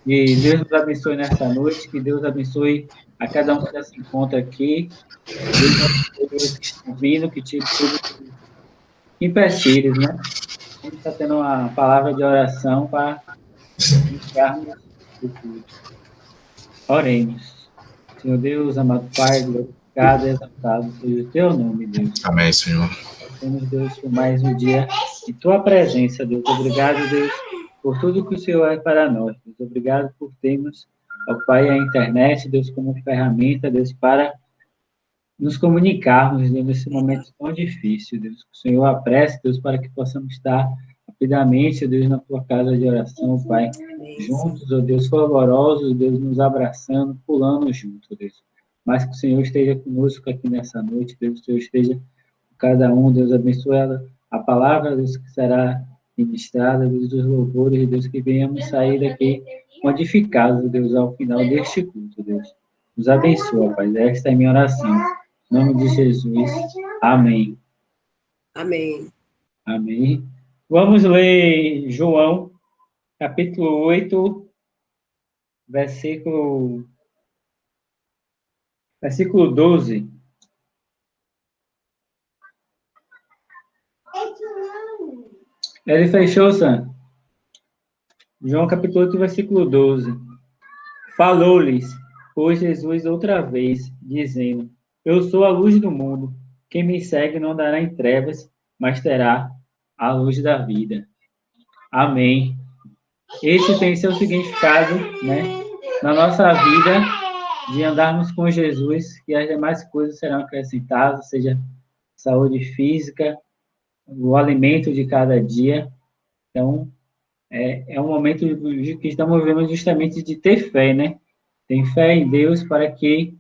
Que Deus nos abençoe nessa noite, que Deus abençoe a cada um que já se encontra aqui. Deus abençoe os que estão vindo, que tire tudo que empecilhos, né? A gente está tendo uma palavra de oração para iniciarmos o culto. Oremos. Senhor Deus, amado Pai, glorificado e exaltado seja o teu nome, Deus. Amém, Senhor. Temos, Deus, por mais um dia em tua presença, Deus. Obrigado, Deus, por tudo que o Senhor é para nós. Deus, obrigado por termos, ó Pai, a internet, Deus, como ferramenta, Deus, para nos comunicarmos, Deus, nesse momento tão difícil, Deus. Que o Senhor apresse, Deus, para que possamos estar rapidamente, Deus, na tua casa de oração, Pai, juntos, ó Deus, fervorosos, Deus, nos abraçando, pulando juntos, Deus. Mas que o Senhor esteja conosco aqui nessa noite, Deus, que o Senhor esteja com cada um, Deus, abençoe a palavra, Deus, que será ministrada, Deus, dos louvores, Deus, que venhamos sair daqui modificados, Deus, ao final deste culto, Deus. Nos abençoa, Pai. Esta é a minha oração. Em nome de Jesus. Amém. Amém. Amém. Vamos ler João, capítulo 8, versículo 12. Ele fechou, Sam. João, capítulo 8, versículo 12. Falou-lhes, pois, Jesus outra vez, dizendo: Eu sou a luz do mundo. Quem me segue não andará em trevas, mas terá a luz da vida. Amém. Esse tem seu significado, né, na nossa vida, de andarmos com Jesus, que as demais coisas serão acrescentadas, seja saúde física, o alimento de cada dia. Então, é um momento que estamos vivendo justamente de ter fé, né? Tem fé em Deus para que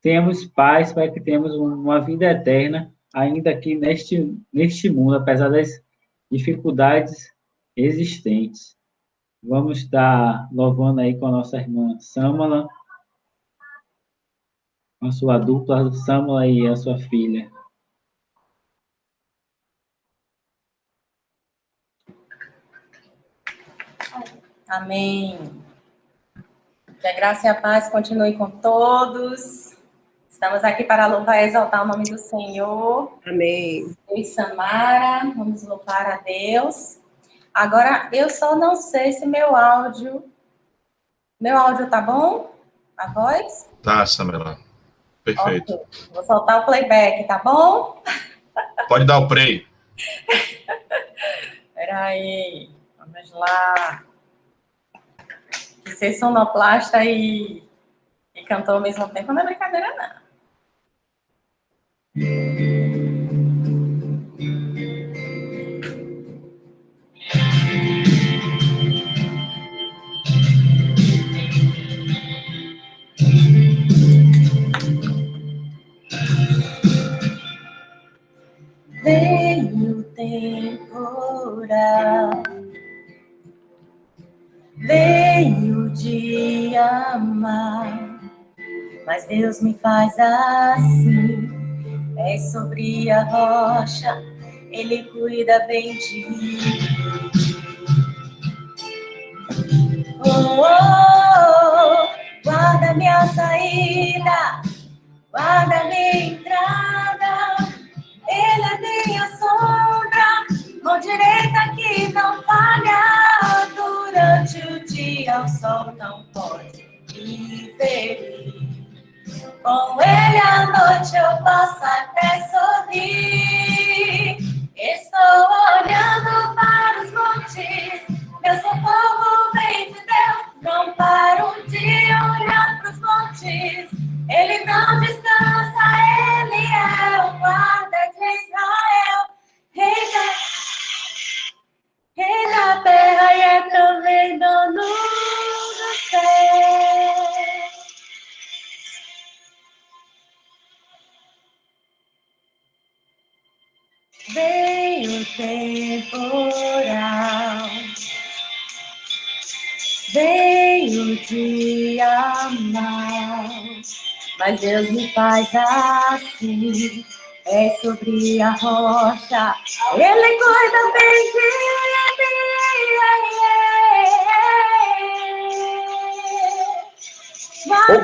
tenhamos paz, para que tenhamos uma vida eterna, ainda aqui neste mundo, apesar das dificuldades existentes. Vamos estar louvando aí com a nossa irmã Samala, com a sua dupla, Samala e a sua filha. Amém. Que a graça e a paz continue com todos. Estamos aqui para louvar e exaltar o nome do Senhor. Amém. Eu e Samara, vamos louvar a Deus. Agora, eu só não sei se meu áudio tá bom? A voz? Tá, Samela. Perfeito. Okay. Vou soltar o playback, tá bom? Pode dar o play. Peraí, vamos lá. Que ser sonoplasta e cantor ao mesmo tempo não é brincadeira, não. Veio o temporal, veio o dia mau, mas Deus me faz assim, é sobre a rocha, Ele cuida bem de mim. Oh, oh, oh, guarda minha saída, guarda minha entrada, Ele é minha sombra, mão direita que não falha. Durante o dia o sol não pode me ferir. Com Ele à noite eu posso até sorrir. Estou olhando para os montes, meu socorro vem de Deus. Não paro de olhar para os montes, Ele não descansa, Ele é o guarda de Israel. Rei da terra e é também dono do céu. Veio o temporal, veio o dia mau, mas Deus me faz assim, é sobre a rocha, Ele cuida bem de mim.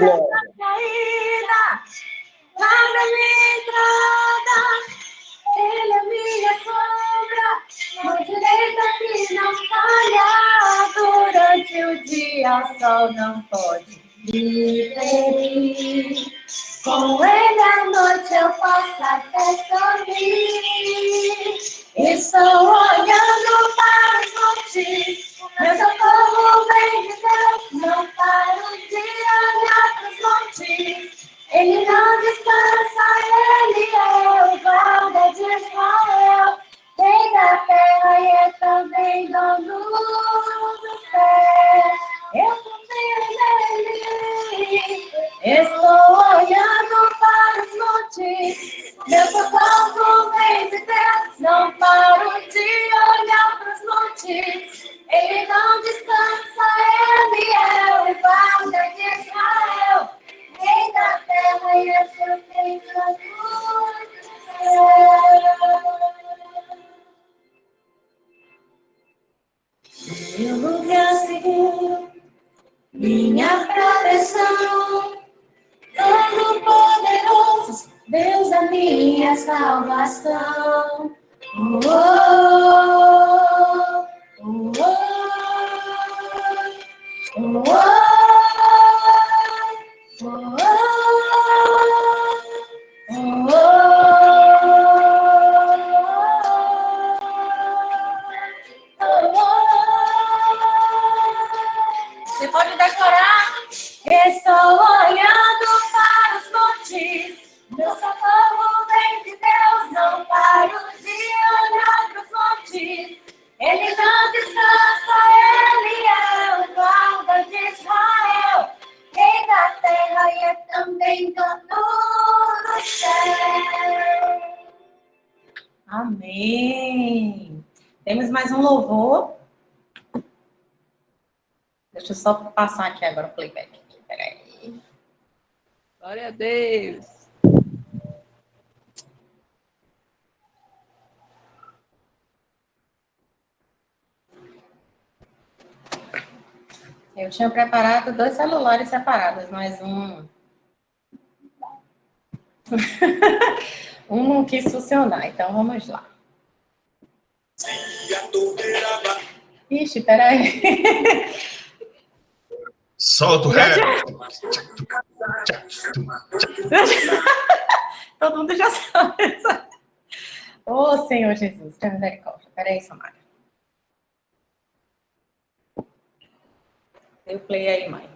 na caída, lá na minha entrada, ele é minha sombra, mão direita que não falha, durante o dia o sol não pode me ferir. Com ele à noite eu posso até sorrir. Estou olhando para os montes, meu socorro vem de Deus. Não paro de olhar para os montes, ele não descansa, ele é o guarda de Israel. Rei da terra e é também dono do céu. Eu confio nele. Estou olhando para os montes, meu socorro vem de Deus. Não paro de olhar para os montes, ele não descansa, ele é o guarda de Israel. Rei da terra e é também dono do céu. Meu lugar seguro, minha proteção, Todo-Poderoso, Deus da minha salvação. Oh, oh, oh, oh, oh, oh, Você pode decorar? Estou olhando para os montes, meu socorro vem de Deus. Não paro de olhar para os montes, ele não descansa, ele é o guarda de Israel. Rei da terra e é também dono do céu. Amém. Temos mais um louvor. Deixa eu só passar aqui agora o playback. Peraí. Glória a Deus. Eu tinha preparado 2 celulares separados, mas um não quis funcionar. Então, vamos lá. Ixi, peraí. Solta o rap. Todo mundo já sabe. Ô, Senhor Jesus, tenha misericórdia. Peraí, Samara. Dê o play aí, mãe.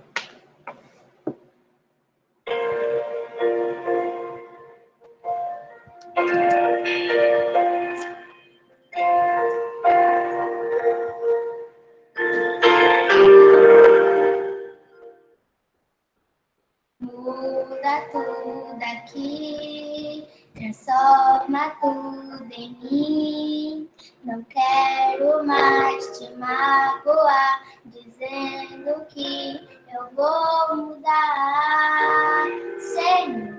Muda tudo aqui, transforma tudo em mim. Não quero mais te magoar, dizendo que eu vou mudar, Senhor.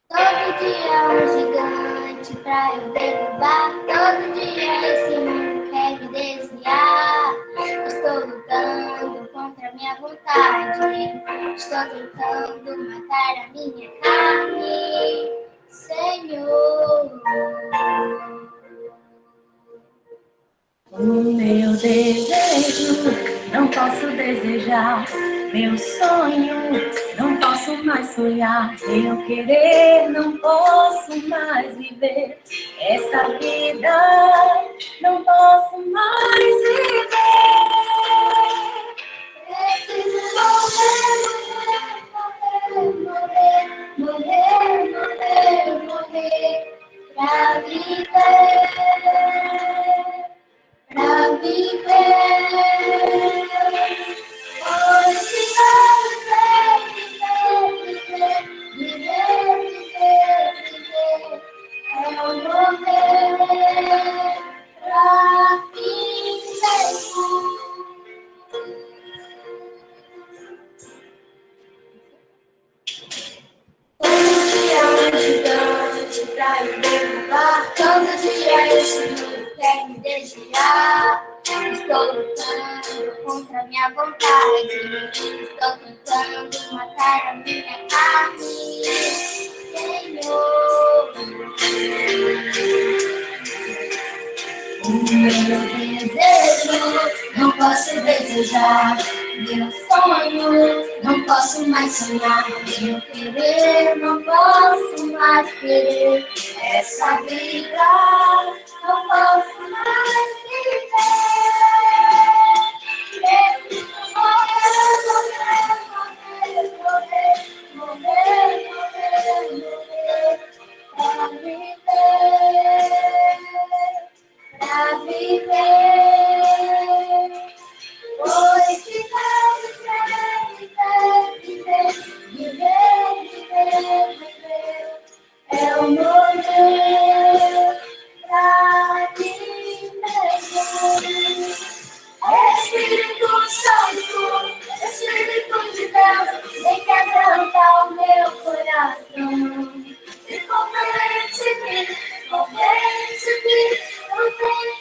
Todo dia um gigante pra eu derrubar, todo dia esse mundo quer me desviar. Estou lutando contra a minha vontade, estou tentando matar a minha carne, Senhor. O meu desejo não posso desejar, meu sonho não posso mais sonhar, meu querer não posso mais viver, essa vida não posso mais viver. Preciso morrer, pra viver. Pra viver, hoje viver, é o morrer pra mim mesmo. Todo dia um gigante pra eu derrubar, todo dia quer me desviar. Estou lutando contra a minha vontade. Estou tentando matar a minha carne, Senhor. O meu desejo não posso desejar. Meu sonho não posso mais sonhar. Meu querer não posso mais querer. Essa vida não posso mais viver. Preciso morrer, morrer, morrer, morrer, morrer, morrer, pra viver, pra viver. Pois viver, viver, viver, viver, viver, viver, é o morrer pra mim mesmo. Espírito Santo, Espírito de Deus, vem quebrantar o meu coração. E convence-me, convence-me, convence-me.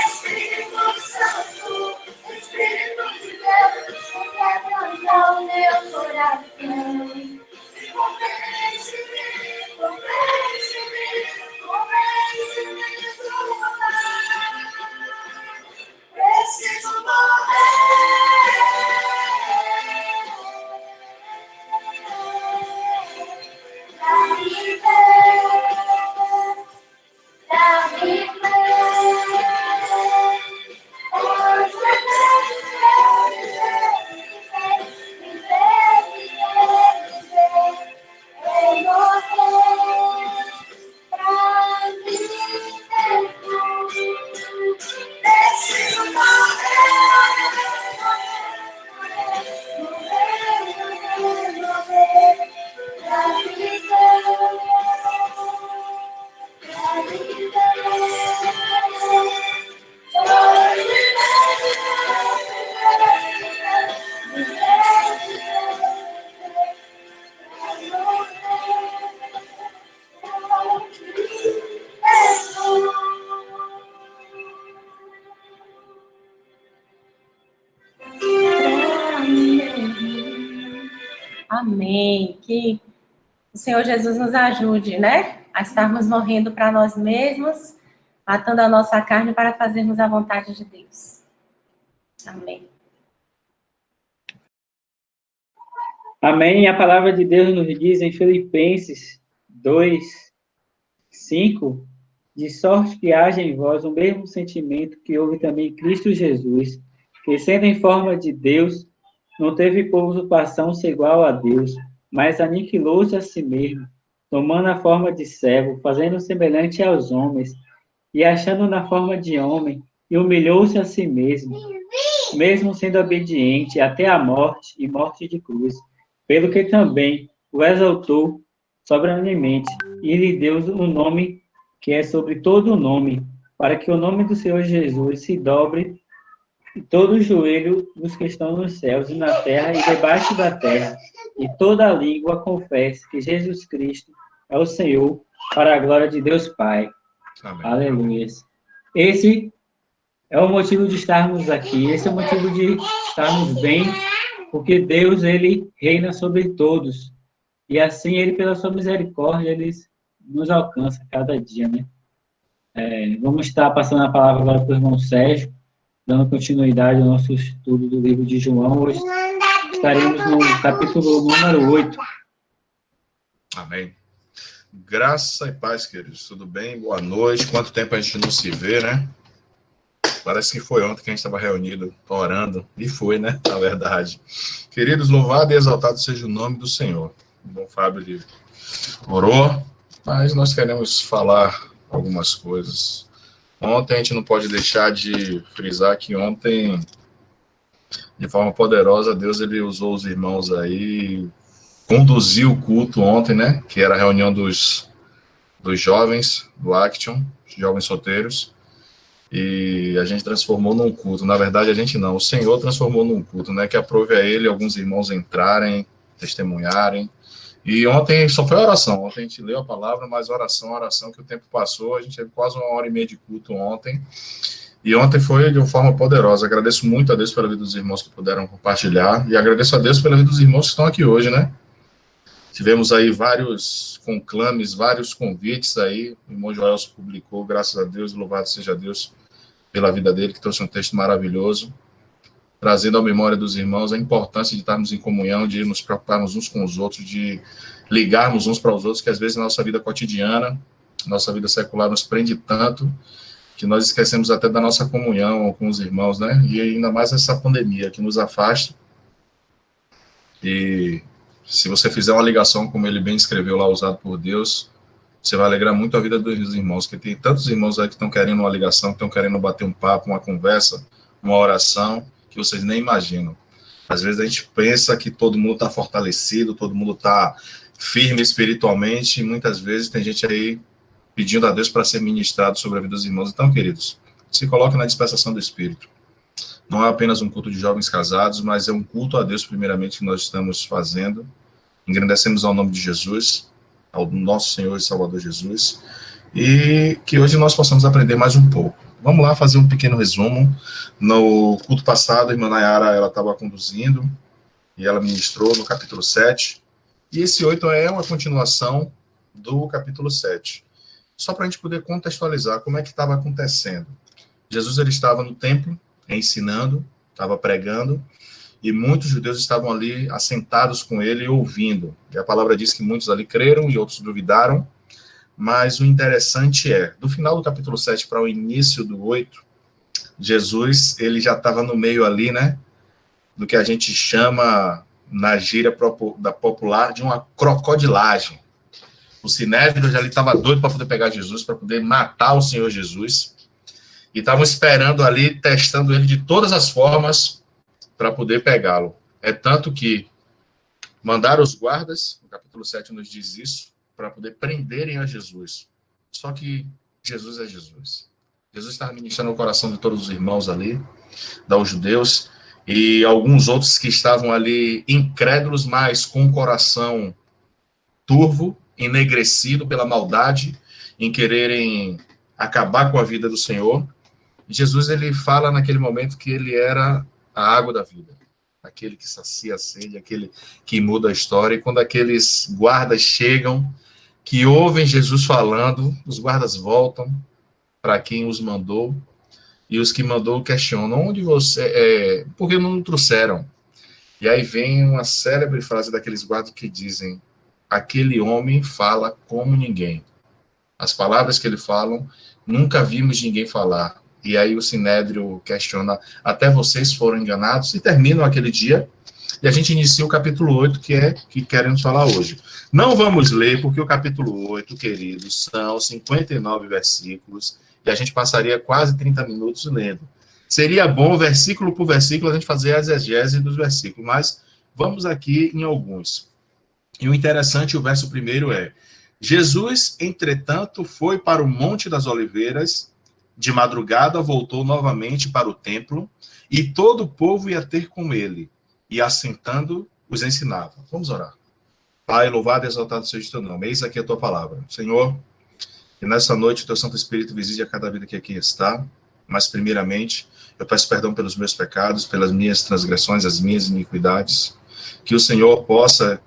Espírito Santo, Espírito de Deus, vem quebrantar o meu coração. Convence-me, convence-me, convence-me do amar. Preciso morrer pra viver, pra viver. Pois viver, viver, viver, viver, viver, é morrer pra mim mesmo. Preciso morrer, morrer, morrer, morrer, morrer, pra viver, pra viver. Pois viver, viver, viver, viver, é morrer pra mim mesmo. Amém. Que o Senhor Jesus nos ajude, né? A estarmos morrendo para nós mesmos, matando a nossa carne para fazermos a vontade de Deus. Amém. Amém. A palavra de Deus nos diz em Filipenses 2, 5, de sorte que haja em vós o mesmo sentimento que houve também em Cristo Jesus, que sendo em forma de Deus, não teve por usurpação ser igual a Deus, mas aniquilou-se a si mesmo, tomando a forma de servo, fazendo semelhante aos homens, e achando na forma de homem, e humilhou-se a si mesmo, mesmo sendo obediente até a morte, e morte de cruz, pelo que também o exaltou soberanamente, e lhe deu o nome que é sobre todo o nome, para que o nome do Senhor Jesus se dobre e todo o joelho dos que estão nos céus e na terra e debaixo da terra, e toda língua confesse que Jesus Cristo é o Senhor, para a glória de Deus Pai. Amém. Aleluia. Esse é o motivo de estarmos aqui, esse é o motivo de estarmos bem, porque Deus, ele reina sobre todos, e assim, ele, pela sua misericórdia, ele nos alcança cada dia, né? Vamos estar passando a palavra agora para o irmão Sérgio, dando continuidade ao nosso estudo do livro de João. Hoje estaremos no capítulo número 8. Amém. Graça e paz, queridos. Tudo bem? Boa noite. Quanto tempo a gente não se vê, né? Parece que foi ontem que a gente estava reunido, orando. E foi, né? Na verdade. Queridos, louvado e exaltado seja o nome do Senhor. O bom Fábio ele orou, mas nós queremos falar algumas coisas. Ontem a gente não pode deixar de frisar que ontem, de forma poderosa, Deus ele usou os irmãos aí, conduziu o culto ontem, né? Que era a reunião dos jovens, do Action, jovens solteiros, e a gente transformou num culto. Na verdade, a gente não, o Senhor transformou num culto, né? Que aprove a ele alguns irmãos entrarem, testemunharem, E ontem só foi oração. Ontem a gente leu a palavra, mas oração, que o tempo passou. A gente teve quase 1h30 de culto ontem. E ontem foi de uma forma poderosa. Agradeço muito a Deus pela vida dos irmãos que puderam compartilhar. E agradeço a Deus pela vida dos irmãos que estão aqui hoje, né? Tivemos aí vários conclames, vários convites aí. O irmão Joelson publicou, graças a Deus, louvado seja Deus pela vida dele, que trouxe um texto maravilhoso, trazendo à memória dos irmãos a importância de estarmos em comunhão, de nos preocuparmos uns com os outros, de ligarmos uns para os outros, que às vezes na nossa vida cotidiana, nossa vida secular nos prende tanto, que nós esquecemos até da nossa comunhão com os irmãos, né? E ainda mais essa pandemia que nos afasta. E se você fizer uma ligação, como ele bem escreveu lá, usado por Deus, você vai alegrar muito a vida dos irmãos, porque tem tantos irmãos aí que estão querendo uma ligação, que estão querendo bater um papo, uma conversa, uma oração, que vocês nem imaginam. Às vezes a gente pensa que todo mundo está fortalecido, todo mundo está firme espiritualmente, e muitas vezes tem gente aí pedindo a Deus para ser ministrado sobre a vida dos irmãos. Então, queridos, se coloque na dispensação do Espírito. Não é apenas um culto de jovens casados, mas é um culto a Deus, primeiramente, que nós estamos fazendo. Engrandecemos ao nome de Jesus, ao nosso Senhor e Salvador Jesus, e que hoje nós possamos aprender mais um pouco. Vamos lá fazer um pequeno resumo. No culto passado, a irmã Nayara, ela estava conduzindo, e ela ministrou no capítulo 7, e esse 8 é uma continuação do capítulo 7. Só para a gente poder contextualizar como é que estava acontecendo. Jesus, ele estava no templo, ensinando, estava pregando, e muitos judeus estavam ali assentados com ele e ouvindo. E a palavra diz que muitos ali creram e outros duvidaram, mas o interessante é, do final do capítulo 7 para o início do 8, Jesus, ele já estava no meio ali, né, do que a gente chama, na gíria da popular, de uma crocodilagem. O Sinédrio já estava doido para poder pegar Jesus, para poder matar o Senhor Jesus, e estavam esperando ali, testando ele de todas as formas para poder pegá-lo. É tanto que mandaram os guardas, o capítulo 7 nos diz isso, para poder prenderem a Jesus. Só que Jesus é Jesus. Jesus estava ministrando o coração de todos os irmãos ali, dos judeus, e alguns outros que estavam ali incrédulos, mas com o coração turvo, enegrecido pela maldade, em quererem acabar com a vida do Senhor. E Jesus, ele fala naquele momento que ele era a água da vida, aquele que sacia a sede, aquele que muda a história. E quando aqueles guardas chegam, que ouvem Jesus falando, os guardas voltam para quem os mandou, e os que mandou questionam, onde você por que não trouxeram? E aí vem uma célebre frase daqueles guardas que dizem, aquele homem fala como ninguém. As palavras que ele fala, nunca vimos ninguém falar. E aí o Sinédrio questiona, até vocês foram enganados, e terminam aquele dia, e a gente inicia o capítulo 8, que é que queremos falar hoje. Não vamos ler, porque o capítulo 8, queridos, são 59 versículos, e a gente passaria quase 30 minutos lendo. Seria bom, versículo por versículo, a gente fazer a exegese dos versículos, mas vamos aqui em alguns. E o interessante, o verso primeiro é, Jesus, entretanto, foi para o Monte das Oliveiras, de madrugada voltou novamente para o templo, e todo o povo ia ter com ele, e assentando, os ensinava. Vamos orar. Pai, louvado e exaltado seja o teu nome. Eis aqui a tua palavra. Senhor, que nessa noite o teu Santo Espírito visite a cada vida que aqui está, mas primeiramente, eu peço perdão pelos meus pecados, pelas minhas transgressões, as minhas iniquidades, que o Senhor possa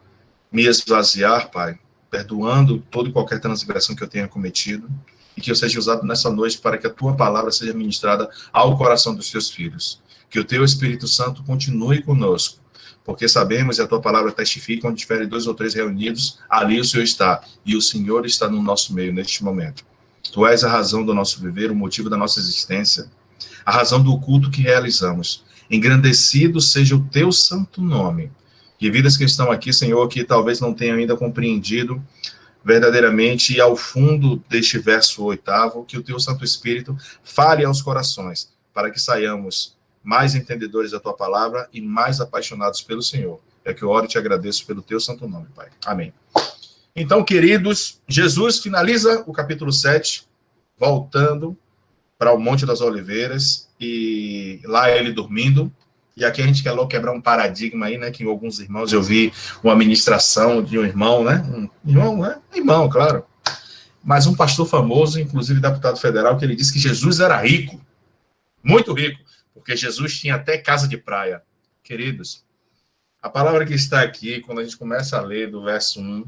me esvaziar, Pai, perdoando toda e qualquer transgressão que eu tenha cometido, e que eu seja usado nessa noite para que a tua palavra seja ministrada ao coração dos teus filhos. Que o teu Espírito Santo continue conosco, porque sabemos, e a tua palavra testifica, onde tiverem 2 ou 3 reunidos, ali o Senhor está, e o Senhor está no nosso meio neste momento. Tu és a razão do nosso viver, o motivo da nossa existência, a razão do culto que realizamos. Engrandecido seja o teu santo nome. Que vidas que estão aqui, Senhor, que talvez não tenham ainda compreendido verdadeiramente e ao fundo deste verso 8º, que o teu Santo Espírito fale aos corações, para que saiamos mais entendedores da tua palavra e mais apaixonados pelo Senhor. É que eu oro e te agradeço pelo teu santo nome, Pai. Amém. Então, queridos, Jesus finaliza o capítulo 7, voltando para o Monte das Oliveiras, e lá ele dormindo, E aqui a gente quer logo quebrar um paradigma aí, né? Que alguns irmãos, eu vi uma ministração de um irmão, né? Um irmão, né? Irmão, claro. Mas um pastor famoso, inclusive deputado federal, que ele disse que Jesus era rico. Muito rico. Porque Jesus tinha até casa de praia. Queridos, a palavra que está aqui, quando a gente começa a ler do verso 1,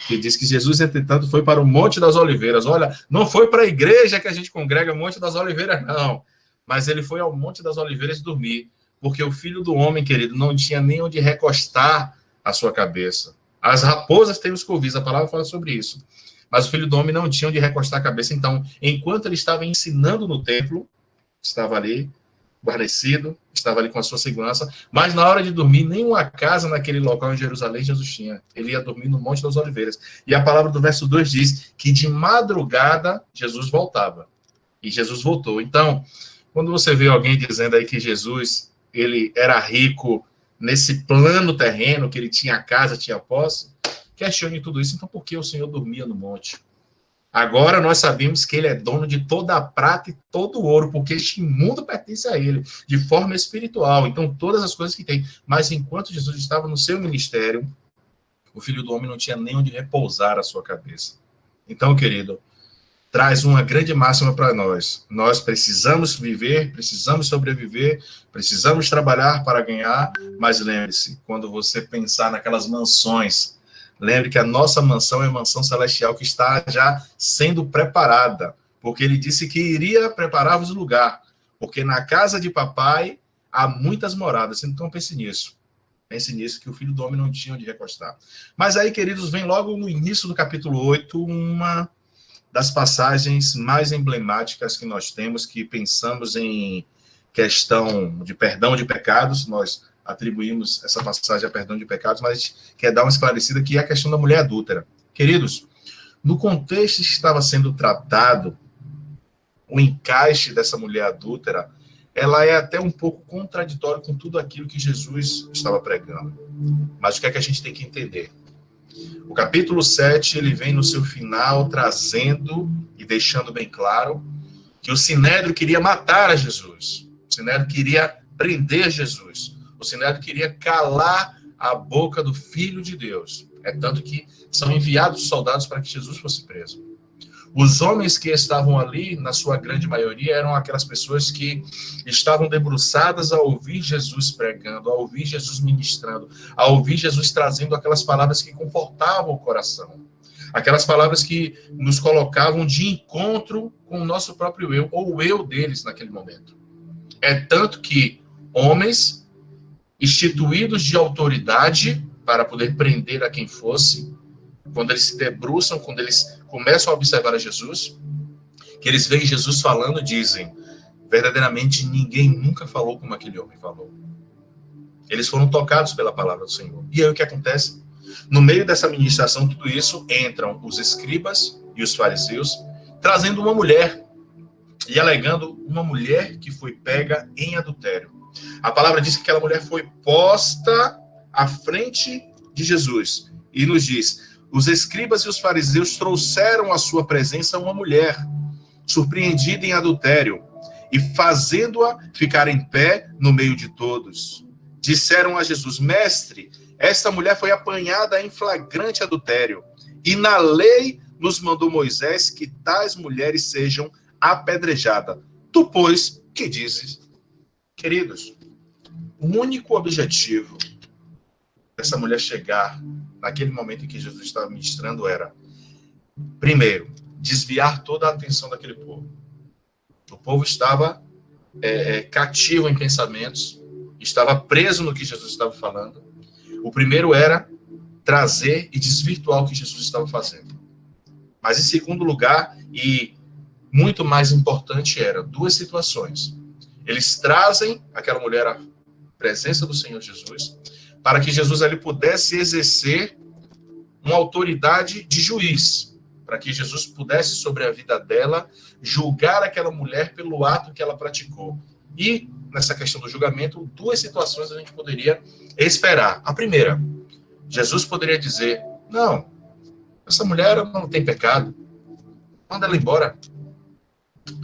que diz que Jesus, entretanto, foi para o Monte das Oliveiras. Olha, não foi para a igreja que a gente congrega Monte das Oliveiras, não. Mas ele foi ao Monte das Oliveiras dormir. Porque o Filho do Homem, querido, não tinha nem onde recostar a sua cabeça. As raposas têm os covis, a palavra fala sobre isso. Mas o Filho do Homem não tinha onde recostar a cabeça. Então, enquanto ele estava ensinando no templo, estava ali, guarnecido, estava ali com a sua segurança, mas na hora de dormir, nenhuma casa naquele local em Jerusalém Jesus tinha. Ele ia dormir no Monte das Oliveiras. E a palavra do verso 2 diz que de madrugada Jesus voltava. E Jesus voltou. Então, quando você vê alguém dizendo aí que Jesus ele era rico nesse plano terreno, que ele tinha casa, tinha posse, questione tudo isso. Então, por que o Senhor dormia no monte? Agora nós sabemos que ele é dono de toda a prata e todo o ouro, porque este mundo pertence a ele, de forma espiritual. Então, todas as coisas que tem. Mas enquanto Jesus estava no seu ministério, o Filho do Homem não tinha nem onde repousar a sua cabeça. Então, querido, traz uma grande máxima para nós. Nós precisamos viver, precisamos sobreviver, precisamos trabalhar para ganhar, mas lembre-se, quando você pensar naquelas mansões, lembre que a nossa mansão é a mansão celestial que está já sendo preparada, porque ele disse que iria preparar-vos o lugar, porque na casa de papai há muitas moradas. Então pense nisso. Pense nisso, que o Filho do Homem não tinha onde recostar. Mas aí, queridos, vem logo no início do capítulo 8, uma das passagens mais emblemáticas que nós temos, que pensamos em questão de perdão de pecados, nós atribuímos essa passagem a perdão de pecados, mas a gente quer dar uma esclarecida que é a questão da mulher adúltera. Queridos, no contexto que estava sendo tratado, o encaixe dessa mulher adúltera, ela é até um pouco contraditório com tudo aquilo que Jesus estava pregando. Mas o que é que a gente tem que entender? O capítulo 7, ele vem no seu final trazendo e deixando bem claro que o Sinédrio queria matar a Jesus. O Sinédrio queria prender Jesus. O Sinédrio queria calar a boca do Filho de Deus. É tanto que são enviados soldados para que Jesus fosse preso. Os homens que estavam ali, na sua grande maioria, eram aquelas pessoas que estavam debruçadas a ouvir Jesus pregando, a ouvir Jesus ministrando, a ouvir Jesus trazendo aquelas palavras que confortavam o coração. Aquelas palavras que nos colocavam de encontro com o nosso próprio eu, ou o eu deles naquele momento. É tanto que homens instituídos de autoridade para poder prender a quem fosse, quando eles se debruçam, quando eles começam a observar a Jesus, que eles veem Jesus falando e dizem, verdadeiramente ninguém nunca falou como aquele homem falou. Eles foram tocados pela palavra do Senhor. E aí o que acontece? No meio dessa ministração, tudo isso, entram os escribas e os fariseus, trazendo uma mulher e alegando uma mulher que foi pega em adultério. A palavra diz que aquela mulher foi posta à frente de Jesus e nos diz, os escribas e os fariseus trouxeram à sua presença uma mulher surpreendida em adultério e fazendo-a ficar em pé no meio de todos. Disseram a Jesus, mestre, esta mulher foi apanhada em flagrante adultério e na lei nos mandou Moisés que tais mulheres sejam apedrejadas. Tu, pois, que dizes? Queridos, o único objetivo dessa mulher chegar naquele momento em que Jesus estava ministrando era, primeiro, desviar toda a atenção daquele povo. O povo estava cativo em pensamentos, estava preso no que Jesus estava falando. O primeiro era trazer e desvirtuar o que Jesus estava fazendo. Mas em segundo lugar, e muito mais importante, era duas situações. Eles trazem aquela mulher à presença do Senhor Jesus, para que Jesus ali pudesse exercer uma autoridade de juiz, para que Jesus pudesse, sobre a vida dela, julgar aquela mulher pelo ato que ela praticou. E, nessa questão do julgamento, duas situações a gente poderia esperar. A primeira, Jesus poderia dizer, não, essa mulher não tem pecado, manda ela embora.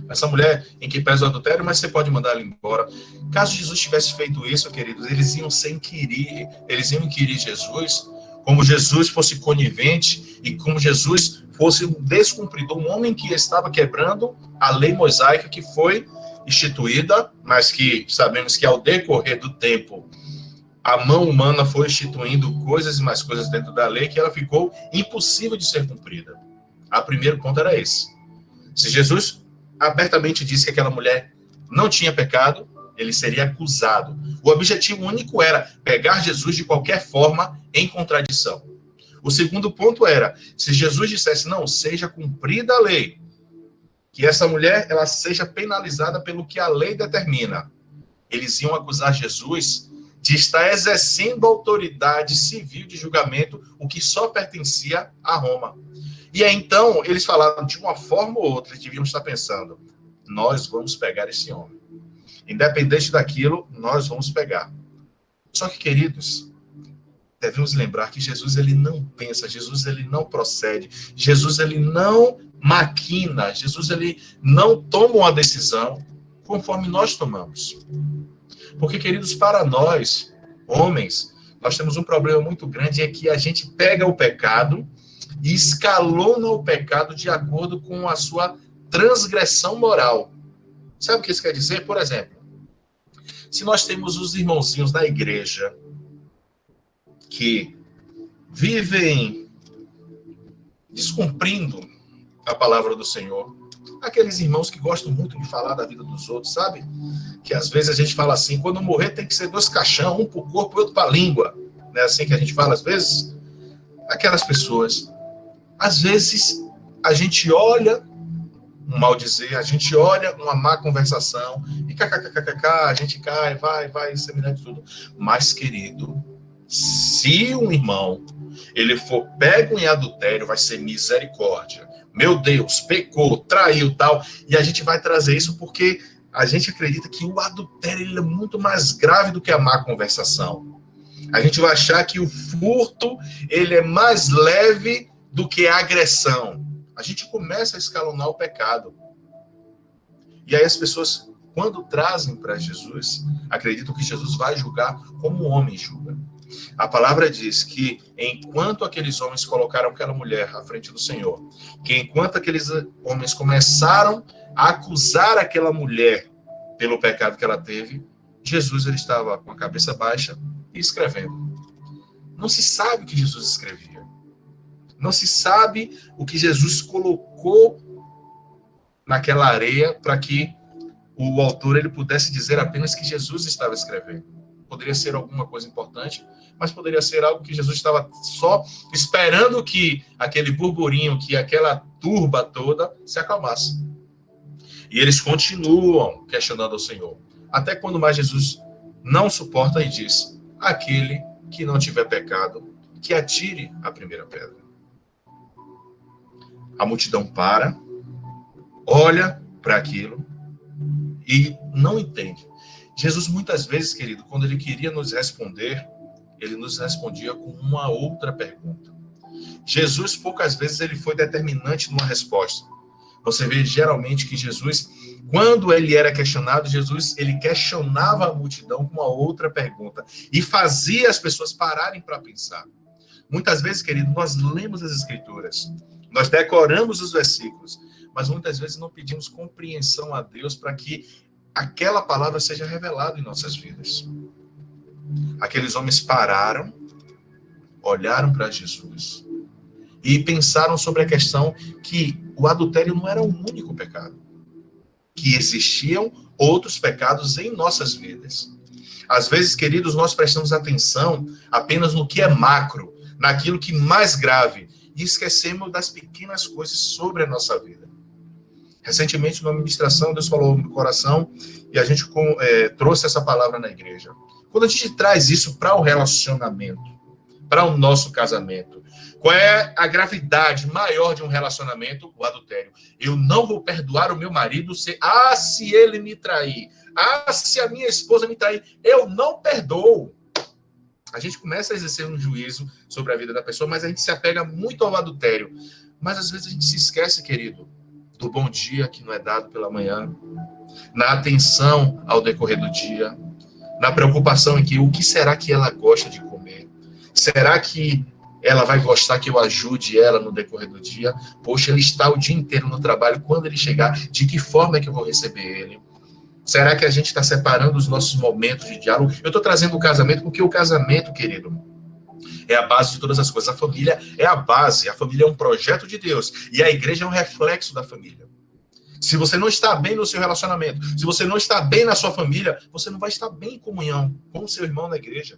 essa mulher em que pesa o adultério, mas você pode mandar ela embora. Caso Jesus tivesse feito isso, queridos, eles iam inquirir Jesus, como Jesus fosse conivente e como Jesus fosse um descumpridor, um homem que estava quebrando a lei mosaica que foi instituída, mas que sabemos que ao decorrer do tempo, a mão humana foi instituindo coisas e mais coisas dentro da lei que ela ficou impossível de ser cumprida. O primeiro ponto era esse. Se Jesus abertamente disse que aquela mulher não tinha pecado, ele seria acusado. O objetivo único era pegar Jesus de qualquer forma em contradição. O segundo ponto era, se Jesus dissesse, não, seja cumprida a lei, que essa mulher ela seja penalizada pelo que a lei determina, eles iam acusar Jesus de estar exercendo autoridade civil de julgamento, o que só pertencia a Roma. E aí, então, eles falaram, de uma forma ou outra, eles deviam estar pensando, nós vamos pegar esse homem. Independente daquilo, nós vamos pegar. Só que, queridos, devemos lembrar que Jesus, ele não pensa, Jesus, ele não procede, Jesus, ele não maquina, Jesus, ele não toma uma decisão conforme nós tomamos. Porque, queridos, para nós, homens, nós temos um problema muito grande, é que a gente pega o pecado e escalona o pecado de acordo com a sua transgressão moral. Sabe o que isso quer dizer? Por exemplo, se nós temos os irmãozinhos da igreja que vivem descumprindo a palavra do Senhor, aqueles irmãos que gostam muito de falar da vida dos outros, sabe? Que às vezes a gente fala assim, quando morrer tem que ser 2 caixão, um para o corpo e outro para a língua. Não é assim que a gente fala às vezes? Aquelas pessoas, às vezes a gente olha um mal dizer, a gente olha uma má conversação e a gente cai, vai, semelhante tudo. Mas, querido, se um irmão ele for pego em adultério, vai ser misericórdia. Meu Deus, pecou, traiu, tal. E a gente vai trazer isso porque a gente acredita que o adultério ele é muito mais grave do que a má conversação. A gente vai achar que o furto ele é mais leve do que a agressão. A gente começa a escalonar o pecado. E aí as pessoas, quando trazem para Jesus, acreditam que Jesus vai julgar como o homem julga. A palavra diz que enquanto aqueles homens colocaram aquela mulher à frente do Senhor, que enquanto aqueles homens começaram a acusar aquela mulher pelo pecado que ela teve, Jesus ele estava com a cabeça baixa e escrevendo. Não se sabe o que Jesus escrevia. Não se sabe o que Jesus colocou naquela areia para que o autor ele pudesse dizer apenas que Jesus estava escrevendo. Poderia ser alguma coisa importante, mas poderia ser algo que Jesus estava só esperando que aquele burburinho, que aquela turba toda se acalmasse. E eles continuam questionando o Senhor. Até quando mais Jesus não suporta e diz, aquele que não tiver pecado, que atire a primeira pedra. A multidão para, olha para aquilo e não entende. Jesus, muitas vezes, querido, quando ele queria nos responder, ele nos respondia com uma outra pergunta. Jesus, poucas vezes, ele foi determinante numa resposta. Você vê, geralmente, que Jesus, quando ele era questionado, Jesus, ele questionava a multidão com uma outra pergunta e fazia as pessoas pararem para pensar. Muitas vezes, querido, nós lemos as Escrituras, nós decoramos os versículos, mas muitas vezes não pedimos compreensão a Deus para que aquela palavra seja revelada em nossas vidas. Aqueles homens pararam, olharam para Jesus e pensaram sobre a questão que o adultério não era o único pecado, que existiam outros pecados em nossas vidas. Às vezes, queridos, nós prestamos atenção apenas no que é macro, naquilo que é mais grave, e esquecemos das pequenas coisas sobre a nossa vida. Recentemente, numa ministração, Deus falou no coração e a gente trouxe essa palavra na igreja. Quando a gente traz isso para o relacionamento, para o nosso casamento, qual é a gravidade maior de um relacionamento? O adultério. Eu não vou perdoar o meu marido se ele me trair. Se a minha esposa me trair. Eu não perdoo. A gente começa a exercer um juízo sobre a vida da pessoa, mas a gente se apega muito ao adultério. Mas às vezes a gente se esquece, querido, do bom dia que não é dado pela manhã, na atenção ao decorrer do dia, na preocupação em que o que será que ela gosta de comer? Será que ela vai gostar que eu ajude ela no decorrer do dia? Poxa, ele está o dia inteiro no trabalho, quando ele chegar, de que forma é que eu vou receber ele? Será que a gente está separando os nossos momentos de diálogo? Eu estou trazendo o casamento porque o casamento, querido, é a base de todas as coisas. A família é a base, a família é um projeto de Deus, e a igreja é um reflexo da família. Se você não está bem no seu relacionamento, se você não está bem na sua família, você não vai estar bem em comunhão com o seu irmão na igreja.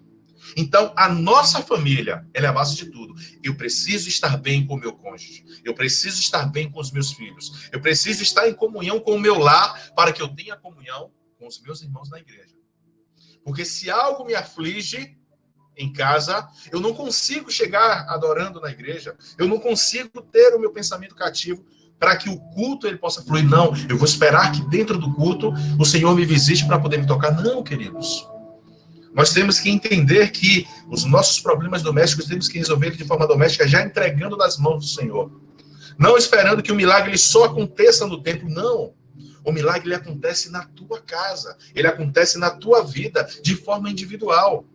Então, a nossa família, ela é a base de tudo. Eu preciso estar bem com o meu cônjuge. Eu preciso estar bem com os meus filhos. Eu preciso estar em comunhão com o meu lar para que eu tenha comunhão com os meus irmãos na igreja. Porque se algo me aflige em casa, eu não consigo chegar adorando na igreja. Eu não consigo ter o meu pensamento cativo para que o culto ele possa fluir. Não, eu vou esperar que dentro do culto o Senhor me visite para poder me tocar. Não, queridos. Nós temos que entender que os nossos problemas domésticos temos que resolver de forma doméstica, já entregando nas mãos do Senhor. Não esperando que o milagre ele só aconteça no templo, não. O milagre ele acontece na tua casa, ele acontece na tua vida, de forma individual.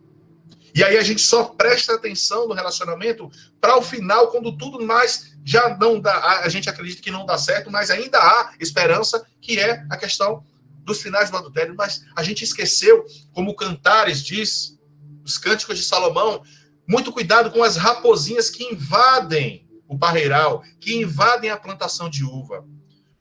E aí a gente só presta atenção no relacionamento para o final, quando tudo mais já não dá, a gente acredita que não dá certo, mas ainda há esperança, que é a questão dos finais do adultério. Mas a gente esqueceu, como o Cantares diz, os Cânticos de Salomão, muito cuidado com as raposinhas que invadem o parreiral, que invadem a plantação de uva.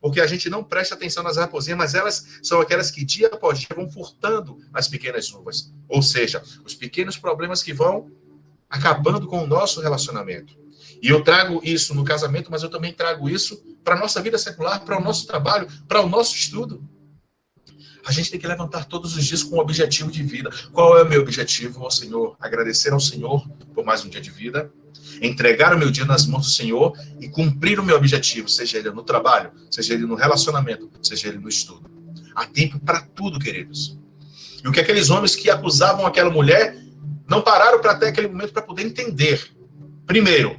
Porque a gente não presta atenção nas raposinhas, mas elas são aquelas que dia após dia vão furtando as pequenas uvas. Ou seja, os pequenos problemas que vão acabando com o nosso relacionamento. E eu trago isso no casamento, mas eu também trago isso para a nossa vida secular, para o nosso trabalho, para o nosso estudo. A gente tem que levantar todos os dias com um objetivo de vida. Qual é o meu objetivo, ó Senhor? Agradecer ao Senhor por mais um dia de vida, entregar o meu dia nas mãos do Senhor e cumprir o meu objetivo, seja ele no trabalho, seja ele no relacionamento, seja ele no estudo. Há tempo para tudo, queridos. E o que aqueles homens que acusavam aquela mulher não pararam para até aquele momento para poder entender. Primeiro,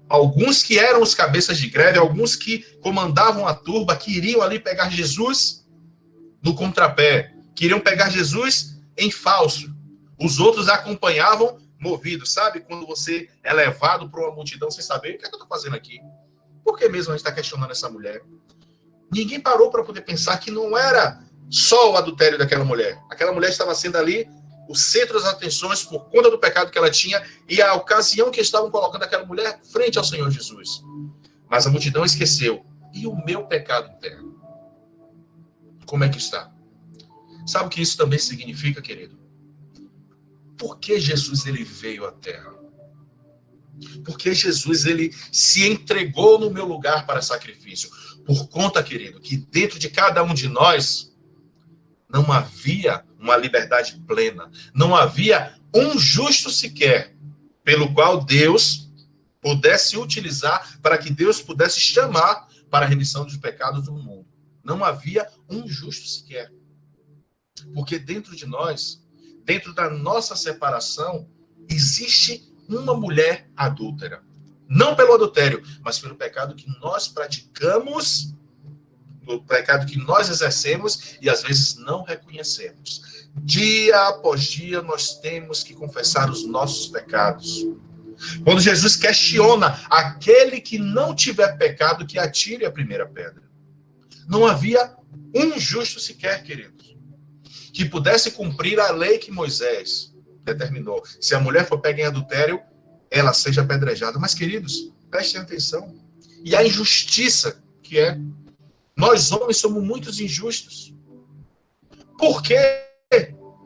alguns que eram os cabeças de greve, alguns que comandavam a turba, queriam ali pegar Jesus no contrapé, queriam pegar Jesus em falso. Os outros acompanhavam movidos. Sabe quando você é levado para uma multidão sem saber o que é que eu estou fazendo aqui? Por que mesmo a gente está questionando essa mulher? Ninguém parou para poder pensar que não era só o adultério daquela mulher. Aquela mulher estava sendo ali o centro das atenções por conta do pecado que ela tinha e a ocasião que estavam colocando aquela mulher frente ao Senhor Jesus. Mas a multidão esqueceu. E o meu pecado interno? Como é que está? Sabe o que isso também significa, querido? Por que Jesus ele veio à Terra? Porque Jesus ele se entregou no meu lugar para sacrifício. Por conta, querido, que dentro de cada um de nós não havia uma liberdade plena. Não havia um justo sequer pelo qual Deus pudesse utilizar para que Deus pudesse chamar para a remissão dos pecados do mundo. Não havia um justo sequer. Porque dentro de nós, dentro da nossa separação, existe uma mulher adúltera. Não pelo adultério, mas pelo pecado que nós praticamos, o pecado que nós exercemos e às vezes não reconhecemos. Dia após dia nós temos que confessar os nossos pecados. Quando Jesus questiona aquele que não tiver pecado, que atire a primeira pedra. Não havia um justo sequer, queridos, que pudesse cumprir a lei que Moisés determinou. Se a mulher for pega em adultério, ela seja apedrejada. Mas, queridos, prestem atenção. E a injustiça que é, nós homens somos muitos injustos. Porque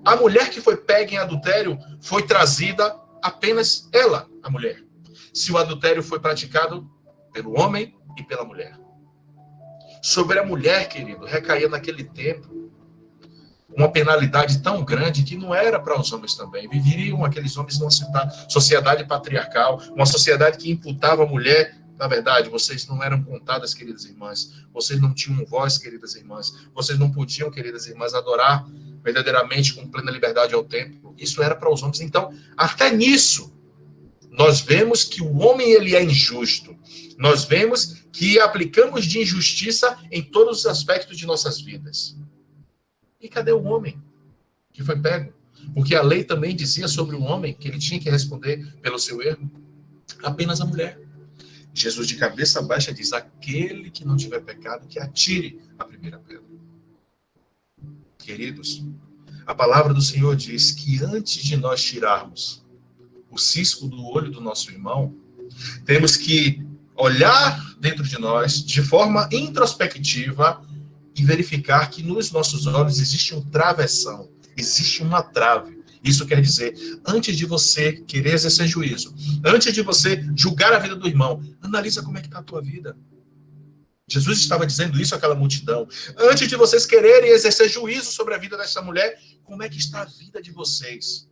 a mulher que foi pega em adultério foi trazida apenas ela, a mulher. Se o adultério foi praticado pelo homem e pela mulher. Sobre a mulher, querido, recaía naquele tempo uma penalidade tão grande que não era para os homens também. Viveriam aqueles homens numa sociedade patriarcal, uma sociedade que imputava a mulher. Na verdade, vocês não eram contadas, queridas irmãs. Vocês não tinham voz, queridas irmãs. Vocês não podiam, queridas irmãs, adorar verdadeiramente com plena liberdade ao templo. Isso era para os homens. Então, até nisso, nós vemos que o homem ele é injusto. nós vemos que aplicamos de injustiça em todos os aspectos de nossas vidas. E cadê o homem que foi pego? Porque a lei também dizia sobre o homem que ele tinha que responder pelo seu erro. Apenas a mulher. Jesus, de cabeça baixa, diz: aquele que não tiver pecado, que atire a primeira pedra. Queridos, a palavra do Senhor diz que antes de nós tirarmos o cisco do olho do nosso irmão, temos que olhar dentro de nós de forma introspectiva e verificar que nos nossos olhos existe um travessão, existe uma trave. Isso quer dizer, antes de você querer exercer juízo, antes de você julgar a vida do irmão, analisa como é que está a tua vida. Jesus estava dizendo isso àquela multidão. Antes de vocês quererem exercer juízo sobre a vida dessa mulher, como é que está a vida de vocês?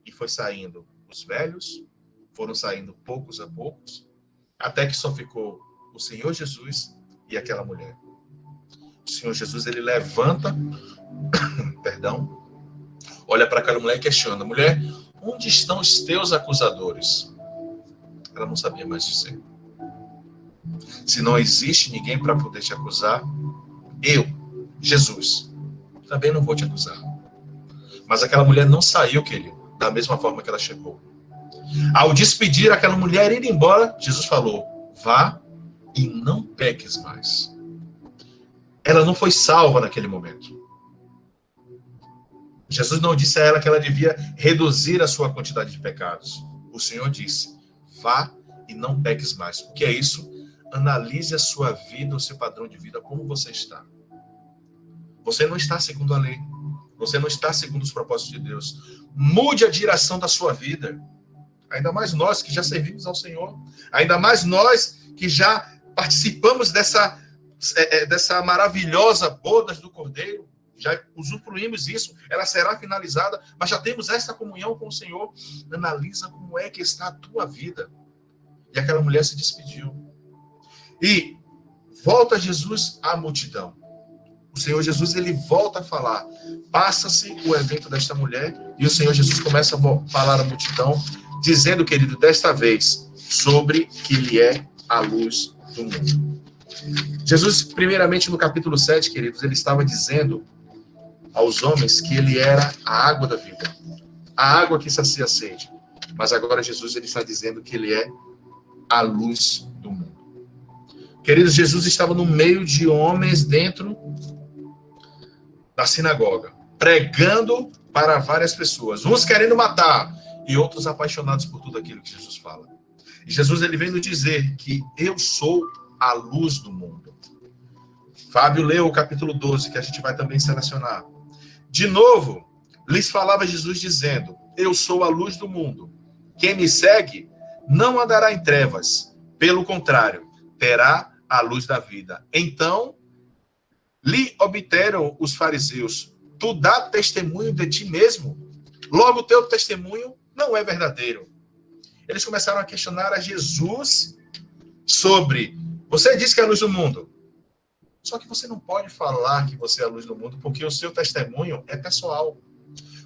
E foi saindo os velhos, foram saindo poucos a poucos, até que só ficou o Senhor Jesus e aquela mulher. O Senhor Jesus, ele levanta, olha para aquela mulher e questiona: mulher, onde estão os teus acusadores? Ela não sabia mais dizer. Se não existe ninguém para poder te acusar, eu, Jesus, também não vou te acusar. Mas aquela mulher não saiu, querido, da mesma forma que ela chegou. Ao despedir aquela mulher e ir embora, Jesus falou: vá e não peques mais. Ela não foi salva naquele momento. Jesus não disse a ela que ela devia reduzir a sua quantidade de pecados. O Senhor disse: vá e não peques mais. O que é isso? Analise a sua vida, o seu padrão de vida, como você está. Você não está segundo a lei. Você não está segundo os propósitos de Deus. Mude a direção da sua vida. Ainda mais nós que já servimos ao Senhor. Ainda mais nós que já participamos dessa maravilhosa boda do Cordeiro. Já usufruímos isso. Ela será finalizada. Mas já temos essa comunhão com o Senhor. Analisa como é que está a tua vida. E aquela mulher se despediu. E volta Jesus à multidão. O Senhor Jesus, ele volta a falar. Passa-se o evento desta mulher e o Senhor Jesus começa a falar à multidão, dizendo, querido, desta vez, sobre que ele é a luz do mundo. Jesus, primeiramente no capítulo 7, queridos, ele estava dizendo aos homens que ele era a água da vida, a água que sacia a sede. Mas agora Jesus, ele está dizendo que ele é a luz do mundo. Queridos, Jesus estava no meio de homens dentro da sinagoga, pregando para várias pessoas, uns querendo matar e outros apaixonados por tudo aquilo que Jesus fala. E Jesus, ele vem nos dizer que eu sou a luz do mundo. Fábio leu o capítulo 12, que a gente vai também selecionar. De novo, lhes falava Jesus dizendo: eu sou a luz do mundo. Quem me segue não andará em trevas, pelo contrário, terá a luz da vida. Então, lhe obteram os fariseus: tu dá testemunho de ti mesmo, logo o teu testemunho não é verdadeiro. Eles começaram a questionar a Jesus sobre: você diz que é a luz do mundo, só que você não pode falar que você é a luz do mundo, porque o seu testemunho é pessoal.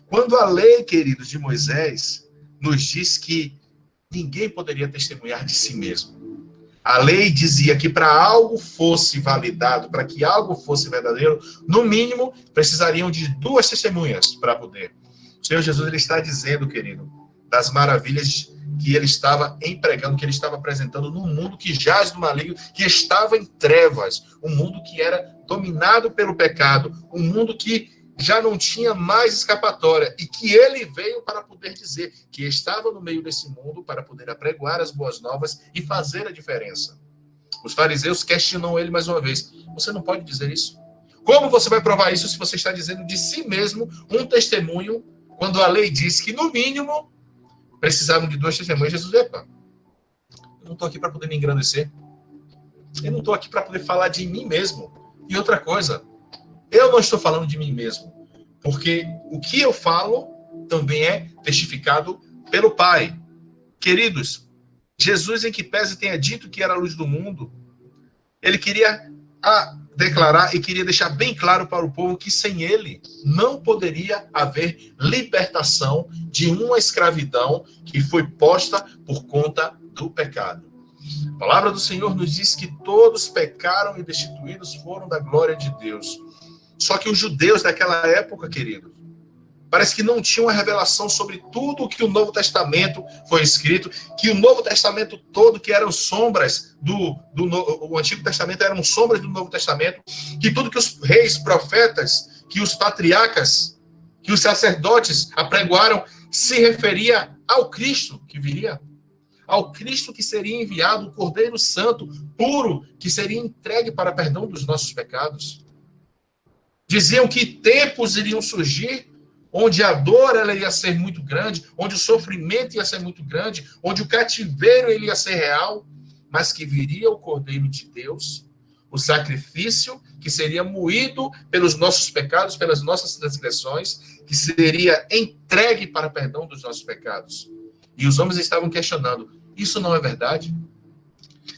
Quando a lei, queridos, de Moisés nos diz que ninguém poderia testemunhar de si mesmo. A lei dizia que para algo fosse validado, para que algo fosse verdadeiro, no mínimo, precisariam de 2 testemunhas para poder. O Senhor Jesus, ele está dizendo, querido, das maravilhas que ele estava empregando, que ele estava apresentando num mundo que jaz do maligno, que estava em trevas, um mundo que era dominado pelo pecado, um mundo que já não tinha mais escapatória, e que ele veio para poder dizer que estava no meio desse mundo para poder apregoar as boas novas e fazer a diferença. Os fariseus questionam ele mais uma vez: você não pode dizer isso? Como você vai provar isso se você está dizendo de si mesmo um testemunho, quando a lei diz que, no mínimo, precisavam de 2 testemunhas? Jesus, epa, eu não estou aqui para poder me engrandecer. Eu não estou aqui para poder falar de mim mesmo. E outra coisa, eu não estou falando de mim mesmo, porque o que eu falo também é testificado pelo Pai. Queridos, Jesus, em que pese tenha dito que era a luz do mundo, ele queria declarar e queria deixar bem claro para o povo que sem ele não poderia haver libertação de uma escravidão que foi posta por conta do pecado. A palavra do Senhor nos diz que todos pecaram e destituídos foram da glória de Deus. Só que os judeus daquela época, querido, parece que não tinham a revelação sobre tudo o que o Novo Testamento foi escrito, que o Novo Testamento todo, que eram sombras o Antigo Testamento eram sombras do Novo Testamento, que tudo que os reis, profetas, que os patriarcas, que os sacerdotes apregoaram, se referia ao Cristo que viria, ao Cristo que seria enviado, o Cordeiro Santo, puro, que seria entregue para perdão dos nossos pecados. Diziam que tempos iriam surgir onde a dor ela ia ser muito grande, onde o sofrimento ia ser muito grande, onde o cativeiro ele ia ser real, mas que viria o Cordeiro de Deus, o sacrifício que seria moído pelos nossos pecados, pelas nossas transgressões, que seria entregue para perdão dos nossos pecados. E os homens estavam questionando, isso não é verdade?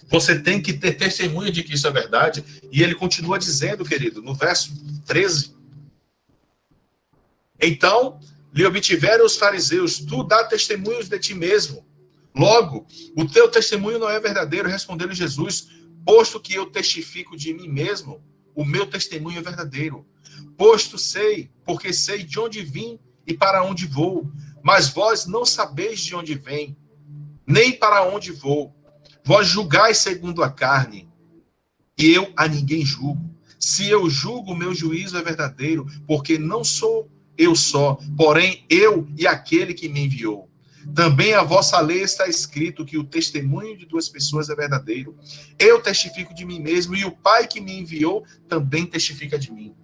Você tem que ter testemunho de que isso é verdade. E ele continua dizendo, querido, no verso 13, então lhe obtiveram os fariseus, tu dá testemunhos de ti mesmo. Logo, o teu testemunho não é verdadeiro, respondeu-lhe Jesus, posto que eu testifico de mim mesmo, o meu testemunho é verdadeiro. Posto sei, porque sei de onde vim e para onde vou, mas vós não sabeis de onde vem, nem para onde vou. Vós julgais segundo a carne, e eu a ninguém julgo. Se eu julgo, meu juízo é verdadeiro, porque não sou eu só, porém eu e aquele que me enviou. Também a vossa lei está escrito que o testemunho de duas pessoas é verdadeiro. Eu testifico de mim mesmo, e o Pai que me enviou também testifica de mim.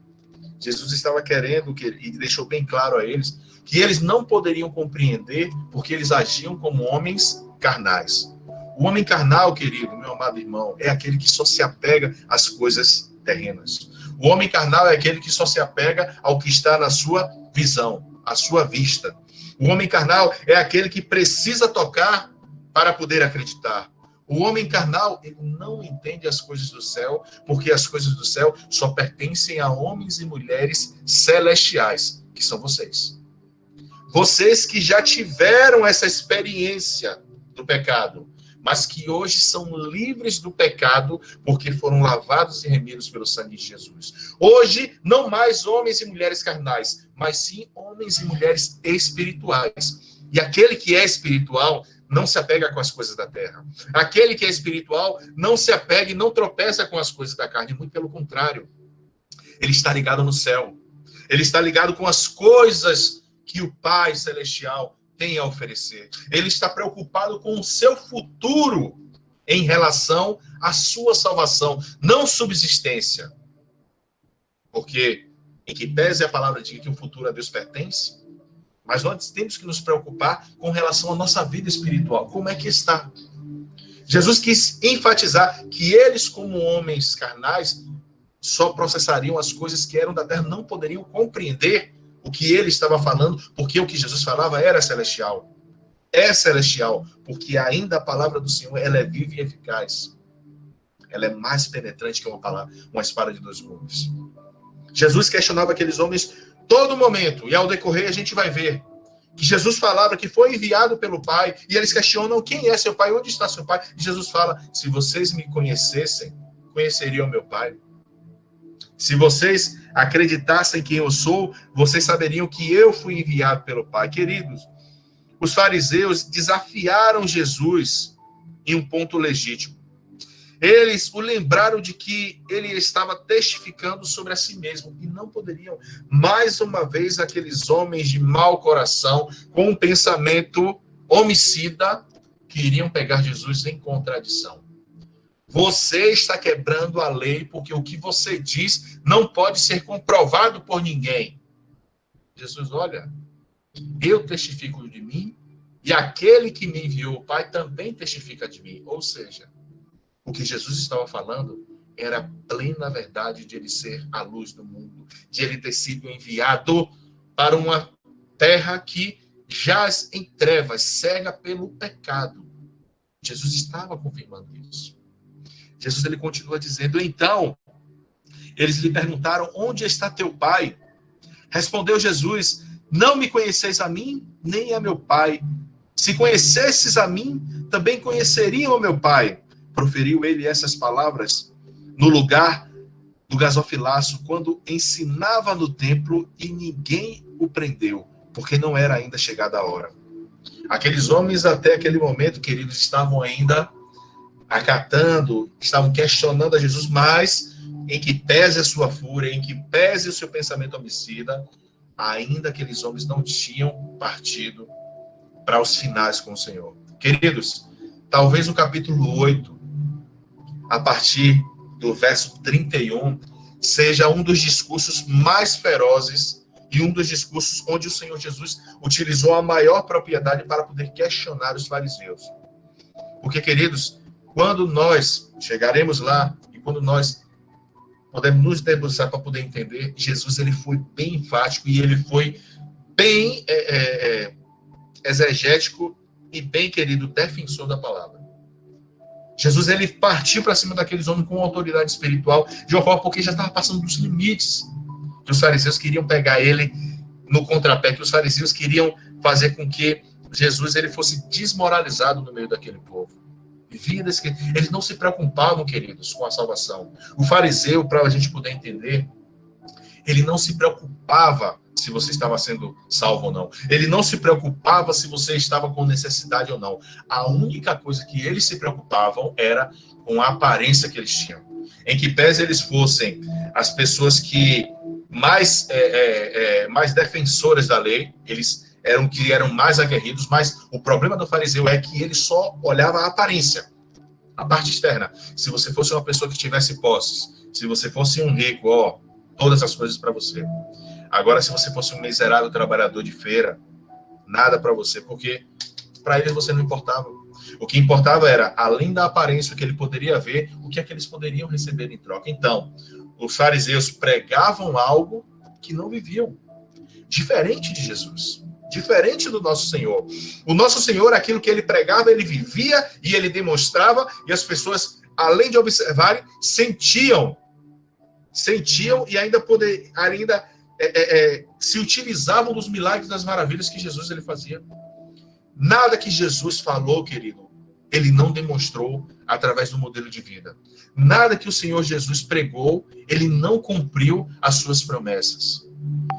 Jesus estava querendo, e deixou bem claro a eles, que eles não poderiam compreender, porque eles agiam como homens carnais. O homem carnal, querido, meu amado irmão, é aquele que só se apega às coisas terrenas. O homem carnal é aquele que só se apega ao que está na sua visão, à sua vista. O homem carnal é aquele que precisa tocar para poder acreditar. O homem carnal, ele não entende as coisas do céu, porque as coisas do céu só pertencem a homens e mulheres celestiais, que são vocês. Vocês que já tiveram essa experiência do pecado, mas que hoje são livres do pecado, porque foram lavados e remidos pelo sangue de Jesus. Hoje, não mais homens e mulheres carnais, mas sim homens e mulheres espirituais. E aquele que é espiritual não se apega com as coisas da terra. Aquele que é espiritual não se apega e não tropeça com as coisas da carne, muito pelo contrário. Ele está ligado no céu. Ele está ligado com as coisas que o Pai Celestial tem a oferecer. Ele está preocupado com o seu futuro em relação à sua salvação, não subsistência. Porque, em que pese a palavra diga que o futuro a Deus pertence, mas nós temos que nos preocupar com relação à nossa vida espiritual. Como é que está? Jesus quis enfatizar que eles, como homens carnais, só processariam as coisas que eram da terra, não poderiam compreender o que ele estava falando, porque o que Jesus falava era celestial. É celestial, porque ainda a palavra do Senhor, ela é viva e eficaz. Ela é mais penetrante que uma espada de dois gumes. Jesus questionava aqueles homens todo momento, e ao decorrer a gente vai ver que Jesus falava que foi enviado pelo Pai, e eles questionam quem é seu Pai, onde está seu Pai? E Jesus fala, se vocês me conhecessem, conheceriam meu Pai. Se vocês acreditassem quem eu sou, vocês saberiam que eu fui enviado pelo Pai. Queridos, os fariseus desafiaram Jesus em um ponto legítimo. Eles o lembraram de que ele estava testificando sobre a si mesmo e não poderiam. Mais uma vez, aqueles homens de mau coração, com um pensamento homicida, que iriam pegar Jesus em contradição. Você está quebrando a lei porque o que você diz não pode ser comprovado por ninguém. Jesus, olha, eu testifico de mim e aquele que me enviou, o Pai, também testifica de mim. Ou seja, o que Jesus estava falando era a plena verdade de ele ser a luz do mundo, de ele ter sido enviado para uma terra que jaz em trevas, cega pelo pecado. Jesus estava confirmando isso. Jesus, ele continua dizendo, então, eles lhe perguntaram, onde está teu Pai? Respondeu Jesus, não me conheceis a mim, nem a meu Pai. Se conhecesses a mim, também conheceriam o meu Pai. proferiu ele essas palavras no lugar do gasofilaço, quando ensinava no templo e ninguém o prendeu, porque não era ainda chegada a hora. Aqueles homens, até aquele momento, queridos, estavam ainda acatando, estavam questionando a Jesus, mas em que pese a sua fúria, em que pese o seu pensamento homicida, ainda aqueles homens não tinham partido para os finais com o Senhor. Queridos, talvez o capítulo 8, a partir do verso 31, seja um dos discursos mais ferozes e um dos discursos onde o Senhor Jesus utilizou a maior propriedade para poder questionar os fariseus. Porque, queridos, quando nós chegaremos lá e quando nós podemos nos debruçar para poder entender, Jesus ele foi bem enfático e ele foi bem exegético e bem, querido, defensor da palavra. Jesus ele partiu para cima daqueles homens com autoridade espiritual, de uma forma porque já estava passando dos limites. Que os fariseus queriam pegar ele no contrapé, que os fariseus queriam fazer com que Jesus ele fosse desmoralizado no meio daquele povo. Vidas que eles não se preocupavam, queridos, com a salvação. O fariseu, para a gente poder entender, ele não se preocupava se você estava sendo salvo ou não. Ele não se preocupava se você estava com necessidade ou não. A única coisa que eles se preocupavam era com a aparência que eles tinham. Em que pese eles fossem as pessoas que mais defensoras da lei, eles eram mais aguerridos, mas o problema do fariseu é que ele só olhava a aparência, a parte externa. Se você fosse uma pessoa que tivesse posses, se você fosse um rico, todas as coisas para você. Agora, se você fosse um miserável trabalhador de feira, nada para você, porque para eles você não importava. O que importava era, além da aparência, o que ele poderia ver, o que é que eles poderiam receber em troca. Então, os fariseus pregavam algo que não viviam. Diferente de Jesus. Diferente do nosso Senhor. O nosso Senhor, aquilo que ele pregava, ele vivia e ele demonstrava, e as pessoas, além de observarem, sentiam e ainda se utilizavam dos milagres, das maravilhas que Jesus ele fazia. Nada que Jesus falou, querido, ele não demonstrou através do modelo de vida. Nada que o Senhor Jesus pregou, ele não cumpriu as suas promessas.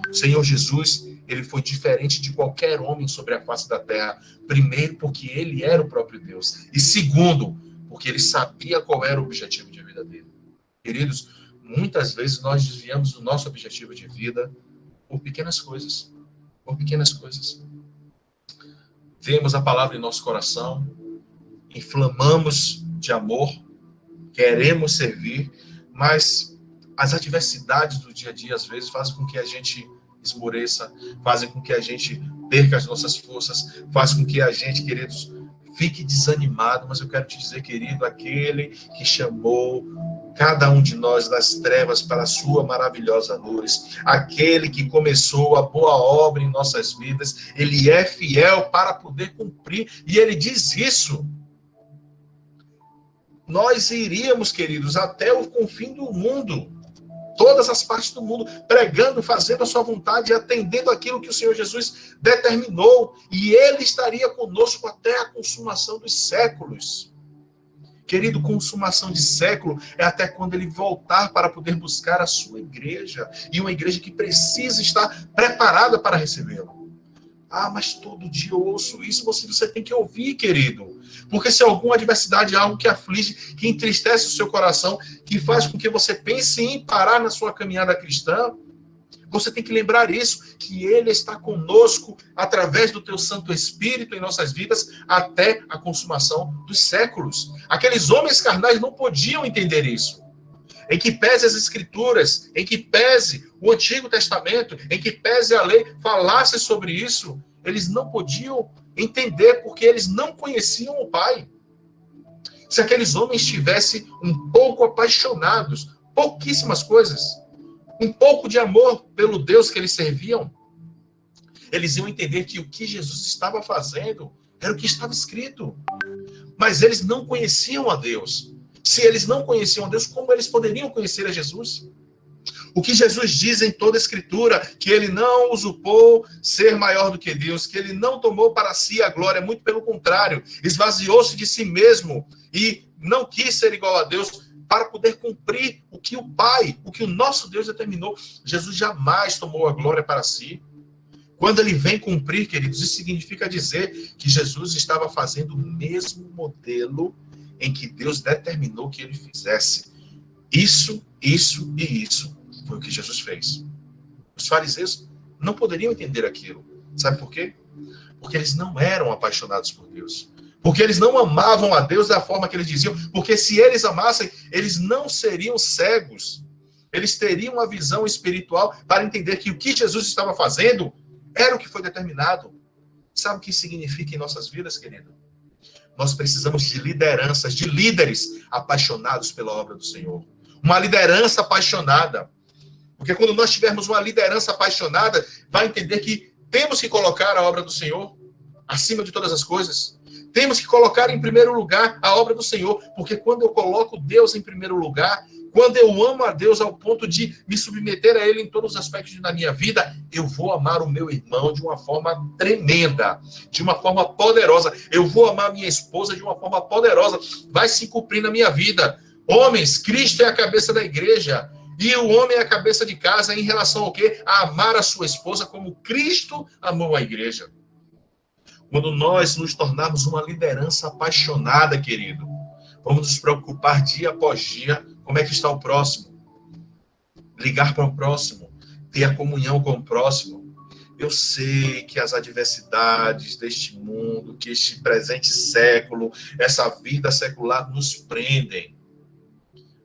O Senhor Jesus, ele foi diferente de qualquer homem sobre a face da terra. Primeiro, porque ele era o próprio Deus. E segundo, porque ele sabia qual era o objetivo de vida dele. Queridos, muitas vezes nós desviamos do nosso objetivo de vida por pequenas coisas. Por pequenas coisas. Temos a palavra em nosso coração, inflamamos de amor, queremos servir, mas as adversidades do dia a dia, às vezes, fazem com que a gente esmoreça, fazem com que a gente perca as nossas forças, fazem com que a gente, queridos, fique desanimado. Mas eu quero te dizer, querido, aquele que chamou cada um de nós das trevas para a sua maravilhosa luz, aquele que começou a boa obra em nossas vidas, ele é fiel para poder cumprir, e ele diz isso. Nós iríamos, queridos, até o confim do mundo, todas as partes do mundo, pregando, fazendo a sua vontade, atendendo aquilo que o Senhor Jesus determinou, e ele estaria conosco até a consumação dos séculos. Querido, consumação de século é até quando ele voltar para poder buscar a sua igreja, e uma igreja que precisa estar preparada para recebê-lo. Mas todo dia eu ouço isso. Você tem que ouvir, querido. Porque se alguma adversidade é algo que aflige, que entristece o seu coração, que faz com que você pense em parar na sua caminhada cristã, você tem que lembrar isso, que ele está conosco através do teu Santo Espírito em nossas vidas até a consumação dos séculos. Aqueles homens carnais não podiam entender isso. Em que pese as Escrituras, em que pese o Antigo Testamento, em que pese a lei falasse sobre isso, eles não podiam entender porque eles não conheciam o Pai. Se aqueles homens estivessem um pouco apaixonados, pouquíssimas coisas, um pouco de amor pelo Deus que eles serviam, eles iam entender que o que Jesus estava fazendo era o que estava escrito. Mas eles não conheciam a Deus. Se eles não conheciam a Deus, como eles poderiam conhecer a Jesus? O que Jesus diz em toda a Escritura, que ele não usurpou ser maior do que Deus, que ele não tomou para si a glória, muito pelo contrário, esvaziou-se de si mesmo e não quis ser igual a Deus para poder cumprir o que o Pai, o que o nosso Deus determinou. Jesus jamais tomou a glória para si. Quando ele vem cumprir, queridos, isso significa dizer que Jesus estava fazendo o mesmo modelo em que Deus determinou que ele fizesse. Isso e isso foi o que Jesus fez. Os fariseus não poderiam entender aquilo. Sabe por quê? Porque eles não eram apaixonados por Deus. Porque eles não amavam a Deus da forma que eles diziam. Porque se eles amassem, eles não seriam cegos. Eles teriam uma visão espiritual para entender que o que Jesus estava fazendo era o que foi determinado. Sabe o que significa em nossas vidas, querido? Nós precisamos de lideranças, de líderes apaixonados pela obra do Senhor. Uma liderança apaixonada. Porque quando nós tivermos uma liderança apaixonada, vai entender que temos que colocar a obra do Senhor acima de todas as coisas. Temos que colocar em primeiro lugar a obra do Senhor. Porque quando eu coloco Deus em primeiro lugar, quando eu amo a Deus ao ponto de me submeter a Ele em todos os aspectos da minha vida, eu vou amar o meu irmão de uma forma tremenda, de uma forma poderosa. Eu vou amar minha esposa de uma forma poderosa. Vai se cumprir na minha vida. Homens, Cristo é a cabeça da igreja. E o homem é a cabeça de casa em relação ao quê? A amar a sua esposa como Cristo amou a igreja. Quando nós nos tornarmos uma liderança apaixonada, querido, vamos nos preocupar dia após dia. Como é que está o próximo? Ligar para o próximo. Ter a comunhão com o próximo. Eu sei que as adversidades deste mundo, que este presente século, essa vida secular nos prendem.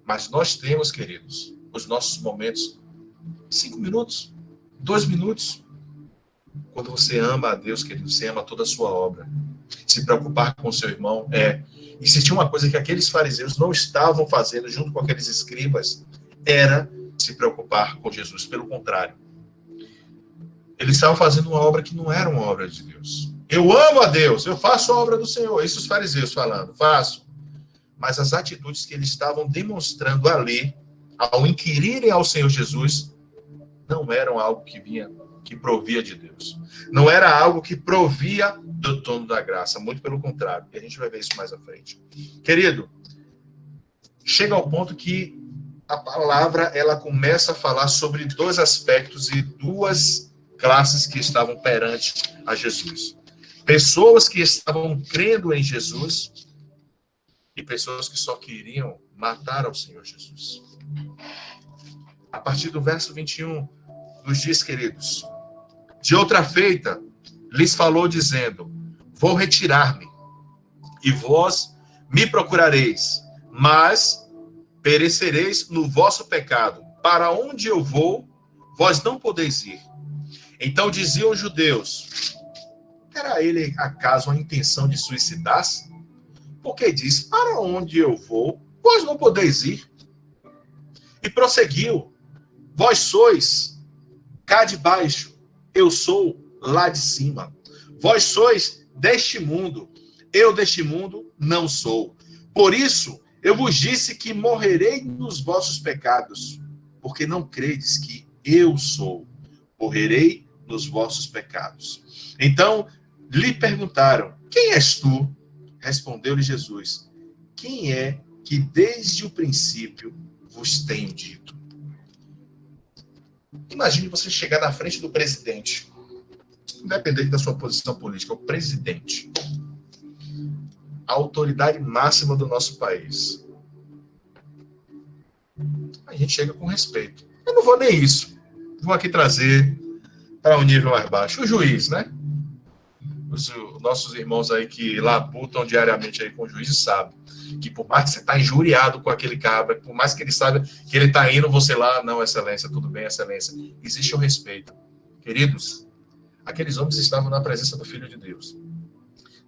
Mas nós temos, queridos, os nossos momentos, 5 minutos, 2 minutos. Quando você ama a Deus, querido, você ama toda a sua obra. Se preocupar com o seu irmão E se tinha uma coisa que aqueles fariseus não estavam fazendo junto com aqueles escribas, era se preocupar com Jesus. Pelo contrário, eles estavam fazendo uma obra que não era uma obra de Deus. Eu amo a Deus, eu faço a obra do Senhor. Isso os fariseus falando, faço. Mas as atitudes que eles estavam demonstrando ali, ao inquirirem ao Senhor Jesus, não eram algo que provia de Deus. Não era algo que provia do trono da graça. Muito pelo contrário. E a gente vai ver isso mais à frente. Querido, chega ao ponto que a palavra ela começa a falar sobre 2 aspectos e 2 classes que estavam perante a Jesus. Pessoas que estavam crendo em Jesus e pessoas que só queriam matar ao Senhor Jesus. A partir do verso 21, nos diz, queridos, de outra feita, lhes falou dizendo, vou retirar-me, e vós me procurareis, mas perecereis no vosso pecado. Para onde eu vou, vós não podeis ir. Então diziam os judeus, terá ele acaso a intenção de suicidar-se? Porque diz, para onde eu vou, vós não podeis ir. E prosseguiu, vós sois cá de baixo, eu sou lá de cima. Vós sois deste mundo, eu deste mundo não sou. Por isso, eu vos disse que morrerei nos vossos pecados, porque não credes que eu sou. Morrerei nos vossos pecados. Então, lhe perguntaram, quem és tu? Respondeu-lhe Jesus, quem é que desde o princípio vos tenho dito? Imagine você chegar na frente do presidente, independente da sua posição política, o presidente, a autoridade máxima do nosso país. A gente chega com respeito. Eu não vou nem isso. Vou aqui trazer para um nível mais baixo. O juiz, né? Os nossos irmãos aí que labutam diariamente aí com o juiz sabem que por mais que você está injuriado com aquele cabra, por mais que ele saiba que ele está indo, você lá, não, excelência, tudo bem, excelência. Existe um respeito. Queridos, aqueles homens estavam na presença do Filho de Deus.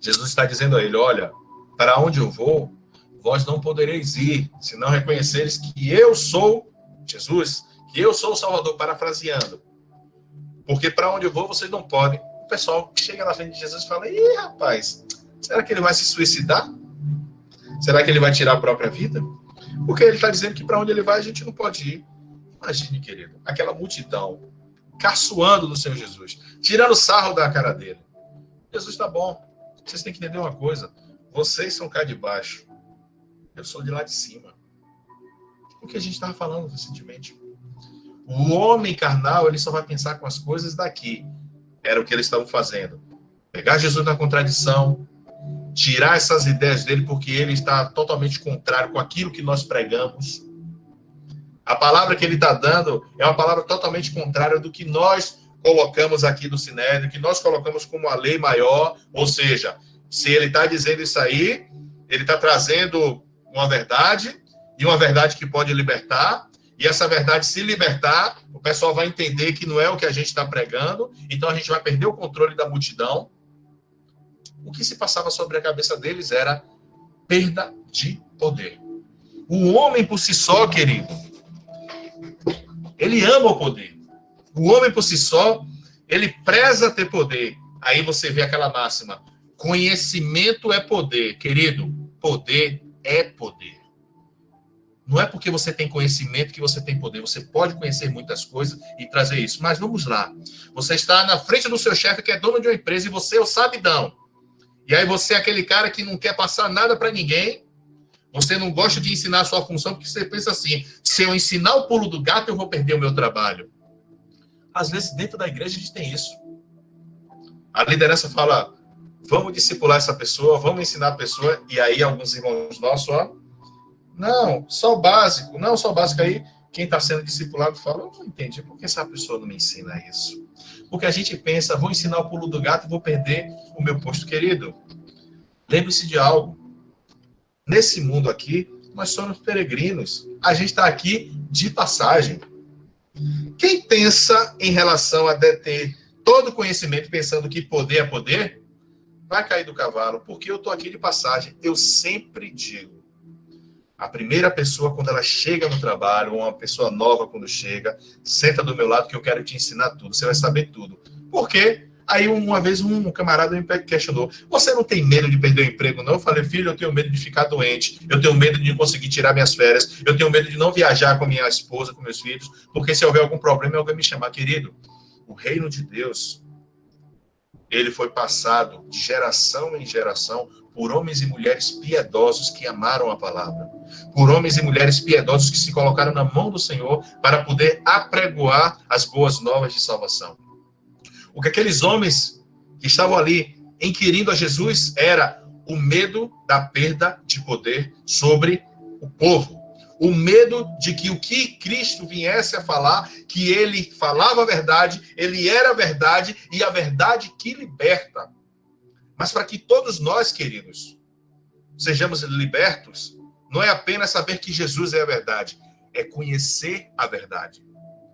Jesus está dizendo a ele, olha, para onde eu vou, vós não podereis ir, se não reconheceres que eu sou Jesus, que eu sou o Salvador, parafraseando. Porque para onde eu vou, vocês não podem. O pessoal chega na frente de Jesus e fala, ih, rapaz, será que ele vai se suicidar? Será que ele vai tirar a própria vida? Porque ele está dizendo que para onde ele vai, a gente não pode ir. Imagine, querido, aquela multidão caçoando do Senhor Jesus, tirando sarro da cara dele. Jesus tá bom. Vocês têm que entender uma coisa. Vocês são cá de baixo. Eu sou de lá de cima. O que a gente estava falando recentemente. O homem carnal, ele só vai pensar com as coisas daqui. Era o que eles estavam fazendo. Pegar Jesus na contradição, tirar essas ideias dele, porque ele está totalmente contrário com aquilo que nós pregamos. A palavra que ele está dando é uma palavra totalmente contrária do que nós colocamos aqui do Sinédrio, que nós colocamos como a lei maior. Ou seja, se ele está dizendo isso aí, ele está trazendo uma verdade, e uma verdade que pode libertar, e essa verdade, se libertar, o pessoal vai entender que não é o que a gente está pregando, então a gente vai perder o controle da multidão. O que se passava sobre a cabeça deles era perda de poder. O homem por si só, querido, ele ama o poder. O homem por si só, ele preza ter poder. Aí você vê aquela máxima, conhecimento é poder. Querido, poder é poder. Não é porque você tem conhecimento que você tem poder. Você pode conhecer muitas coisas e trazer isso. Mas vamos lá. Você está na frente do seu chefe que é dono de uma empresa e você é o sabidão. E aí você é aquele cara que não quer passar nada para ninguém. Você não gosta de ensinar a sua função porque você pensa assim, se eu ensinar o pulo do gato, eu vou perder o meu trabalho. Às vezes, dentro da igreja, a gente tem isso. A liderança fala, vamos discipular essa pessoa, vamos ensinar a pessoa. E aí, alguns irmãos nossos, ó, não, só o básico. Não, só o básico. Aí, quem está sendo discipulado fala, eu não entendi, por que essa pessoa não me ensina isso? Porque a gente pensa, vou ensinar o pulo do gato e vou perder o meu posto. Querido, lembre-se de algo. Nesse mundo aqui, nós somos peregrinos. A gente está aqui de passagem. Quem pensa em relação a deter todo o conhecimento pensando que poder é poder, vai cair do cavalo, porque eu estou aqui de passagem. Eu sempre digo, a primeira pessoa, quando ela chega no trabalho, ou uma pessoa nova quando chega, senta do meu lado que eu quero te ensinar tudo, você vai saber tudo. Por quê? Aí uma vez um camarada me questionou, você não tem medo de perder o emprego, não? Eu falei, filho, eu tenho medo de ficar doente, eu tenho medo de não conseguir tirar minhas férias, eu tenho medo de não viajar com minha esposa, com meus filhos, porque se houver algum problema, alguém me chamar. Querido, o reino de Deus, ele foi passado de geração em geração por homens e mulheres piedosos que amaram a palavra, por homens e mulheres piedosos que se colocaram na mão do Senhor para poder apregoar as boas novas de salvação. O que aqueles homens que estavam ali inquirindo a Jesus era o medo da perda de poder sobre o povo. O medo de que o que Cristo viesse a falar, que ele falava a verdade, ele era a verdade e a verdade que liberta. Mas para que todos nós, queridos, sejamos libertos, não é apenas saber que Jesus é a verdade, é conhecer a verdade.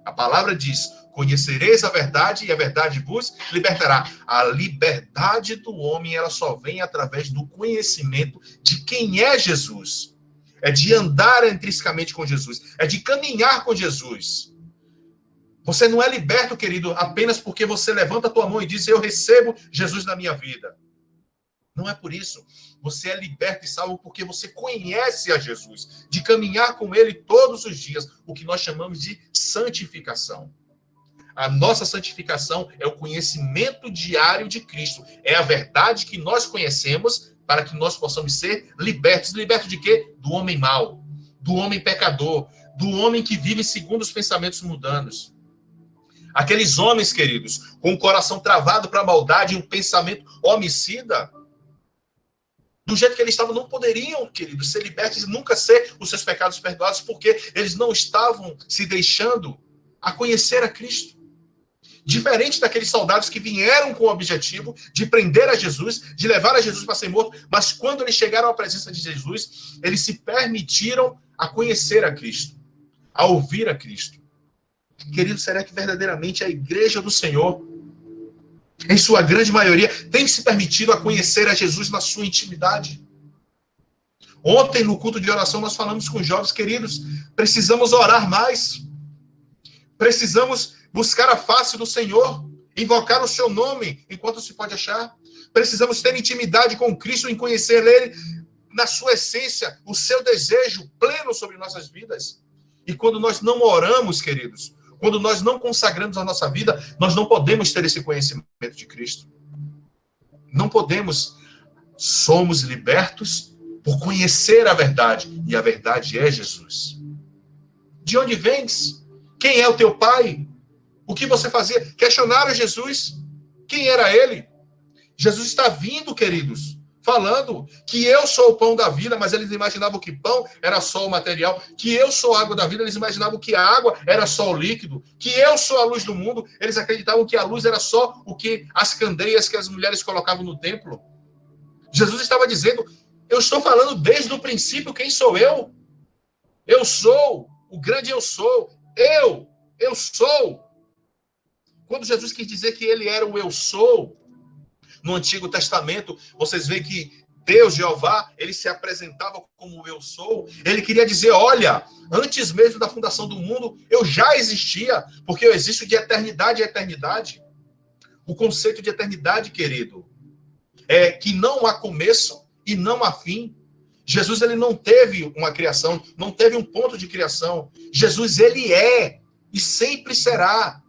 A palavra diz, conhecereis a verdade e a verdade vos libertará. A liberdade do homem, ela só vem através do conhecimento de quem é Jesus. É de andar intrinsecamente com Jesus. É de caminhar com Jesus. Você não é liberto, querido, apenas porque você levanta a tua mão e diz, eu recebo Jesus na minha vida. Não é por isso. Você é liberto e salvo porque você conhece a Jesus. De caminhar com ele todos os dias. O que nós chamamos de santificação. A nossa santificação é o conhecimento diário de Cristo. É a verdade que nós conhecemos para que nós possamos ser libertos. Libertos de quê? Do homem mau, do homem pecador, do homem que vive segundo os pensamentos mundanos. Aqueles homens, queridos, com o coração travado para a maldade e um pensamento homicida, do jeito que eles estavam, não poderiam, queridos, ser libertos e nunca ser os seus pecados perdoados, porque eles não estavam se deixando a conhecer a Cristo. Diferente daqueles soldados que vieram com o objetivo de prender a Jesus, de levar a Jesus para ser morto, mas quando eles chegaram à presença de Jesus, eles se permitiram a conhecer a Cristo, a ouvir a Cristo. Querido, será que verdadeiramente a igreja do Senhor, em sua grande maioria, tem se permitido a conhecer a Jesus na sua intimidade? Ontem, no culto de oração, nós falamos com os jovens, queridos, precisamos orar mais. Precisamos buscar a face do Senhor, invocar o seu nome enquanto se pode achar. Precisamos ter intimidade com Cristo, em conhecer Ele na sua essência, o seu desejo pleno sobre nossas vidas. E quando nós não oramos, queridos, quando nós não consagramos a nossa vida, nós não podemos ter esse conhecimento de Cristo. Não podemos. Somos libertos por conhecer a verdade. E a verdade é Jesus. De onde vens? Quem é o teu pai? O que você fazia? Questionaram Jesus. Quem era ele? Jesus está vindo, queridos, falando que eu sou o pão da vida, mas eles imaginavam que pão era só o material, que eu sou a água da vida, eles imaginavam que a água era só o líquido, que eu sou a luz do mundo, eles acreditavam que a luz era só o que as candeias que as mulheres colocavam no templo. Jesus estava dizendo, eu estou falando desde o princípio quem sou eu. Eu sou, o grande eu sou, eu sou. Quando Jesus quis dizer que ele era o eu sou, no Antigo Testamento, vocês veem que Deus, Jeová, ele se apresentava como eu sou. Ele queria dizer, olha, antes mesmo da fundação do mundo, eu já existia, porque eu existo de eternidade a eternidade. O conceito de eternidade, querido, é que não há começo e não há fim. Jesus, ele não teve uma criação, não teve um ponto de criação. Jesus, ele é e sempre será.